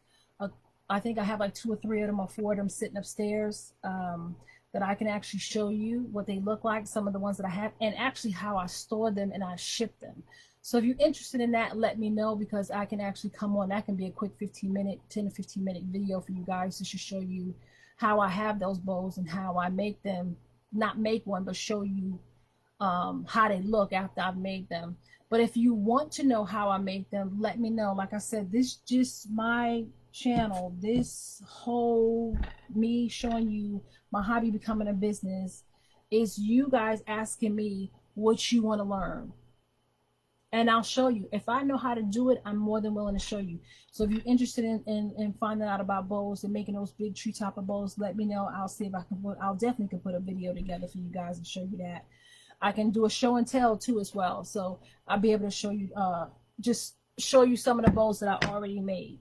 I think I have like 2 or 3 of them or 4 of them sitting upstairs that I can actually show you what they look like, some of the ones that I have, and actually how I store them and I ship them. So if you're interested in that, let me know, because I can actually come on. That can be a quick 10 to 15 minute video for you guys to show you how I have those bows and how I make them. Not make one, but show you how they look after I've made them. But if you want to know how I make them, let me know. Like I said, this just my channel, this whole me showing you my hobby becoming a business is you guys asking me what you want to learn, and I'll show you. If I know how to do it, I'm more than willing to show you. So if you're interested in finding out about bows and making those big tree topper bows, let me know. I'll see if I can I'll definitely put a video together for you guys and show you that. I can do a show and tell too as well, so I'll be able to show you just show you some of the bows that I already made.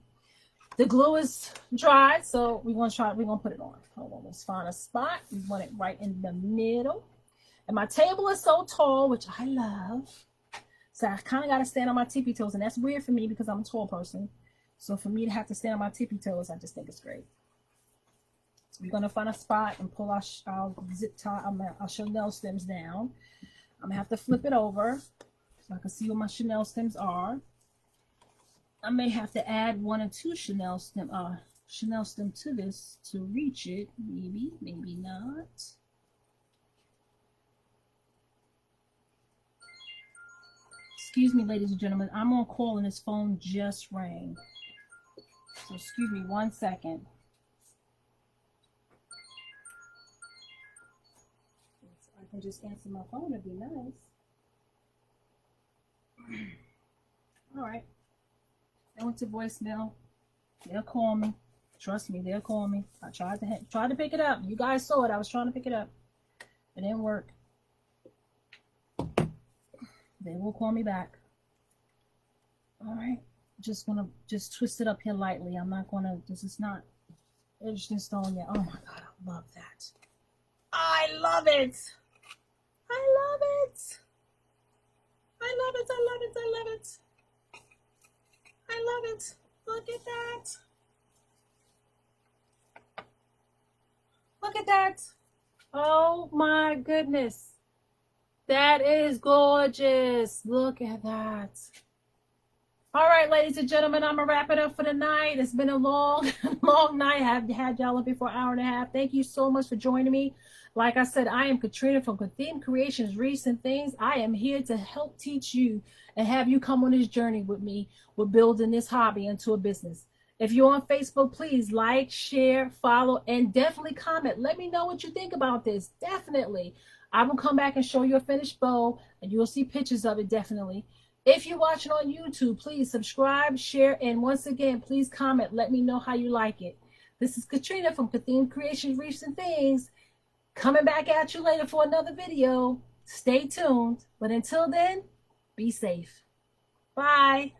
The glue is dry, so we're gonna put it on. Hold on, let's find a spot. We want it right in the middle. And my table is so tall, which I love. So I kind of got to stand on my tippy toes, and that's weird for me because I'm a tall person. So for me to have to stand on my tippy toes, I just think it's great. So we're gonna find a spot and pull our zip tie, our Chanel stems down. I'm gonna have to flip it over so I can see where my Chanel stems are. I may have to add 1 or 2 Chanel stem to this to reach it. Maybe, maybe not. Excuse me, ladies and gentlemen. I'm on call and this phone just rang. So excuse me 1 second. If I can just answer my phone, it'd be nice. All right. I went to voicemail. They'll call me. Trust me, they'll call me. I tried to pick it up. You guys saw it. I was trying to pick it up. It didn't work. They will call me back. All right. Just gonna twist it up here lightly. I'm not gonna. This is not. It's just on there. Oh my God, I love that. I love it. I love it. I love it. I love it. I love it. I love it. Look at that. Look at that. Oh my goodness. That is gorgeous. Look at that. All right, ladies and gentlemen, I'm going to wrap it up for the night. It's been a long, long night. I've had y'all up here for an hour and a half. Thank you so much for joining me. Like I said, I am Katrina from Theme Creations, Wreaths and Things. I am here to help teach you and have you come on this journey with me with building this hobby into a business. If you're on Facebook, please like, share, follow, and definitely comment. Let me know what you think about this. Definitely. I will come back and show you a finished bow, and you'll see pictures of it, definitely. If you're watching on YouTube, please subscribe, share, and once again, please comment. Let me know how you like it. This is Katrina from Kathleen Creations, Wreaths, and Things. Coming back at you later for another video. Stay tuned. But until then, be safe. Bye.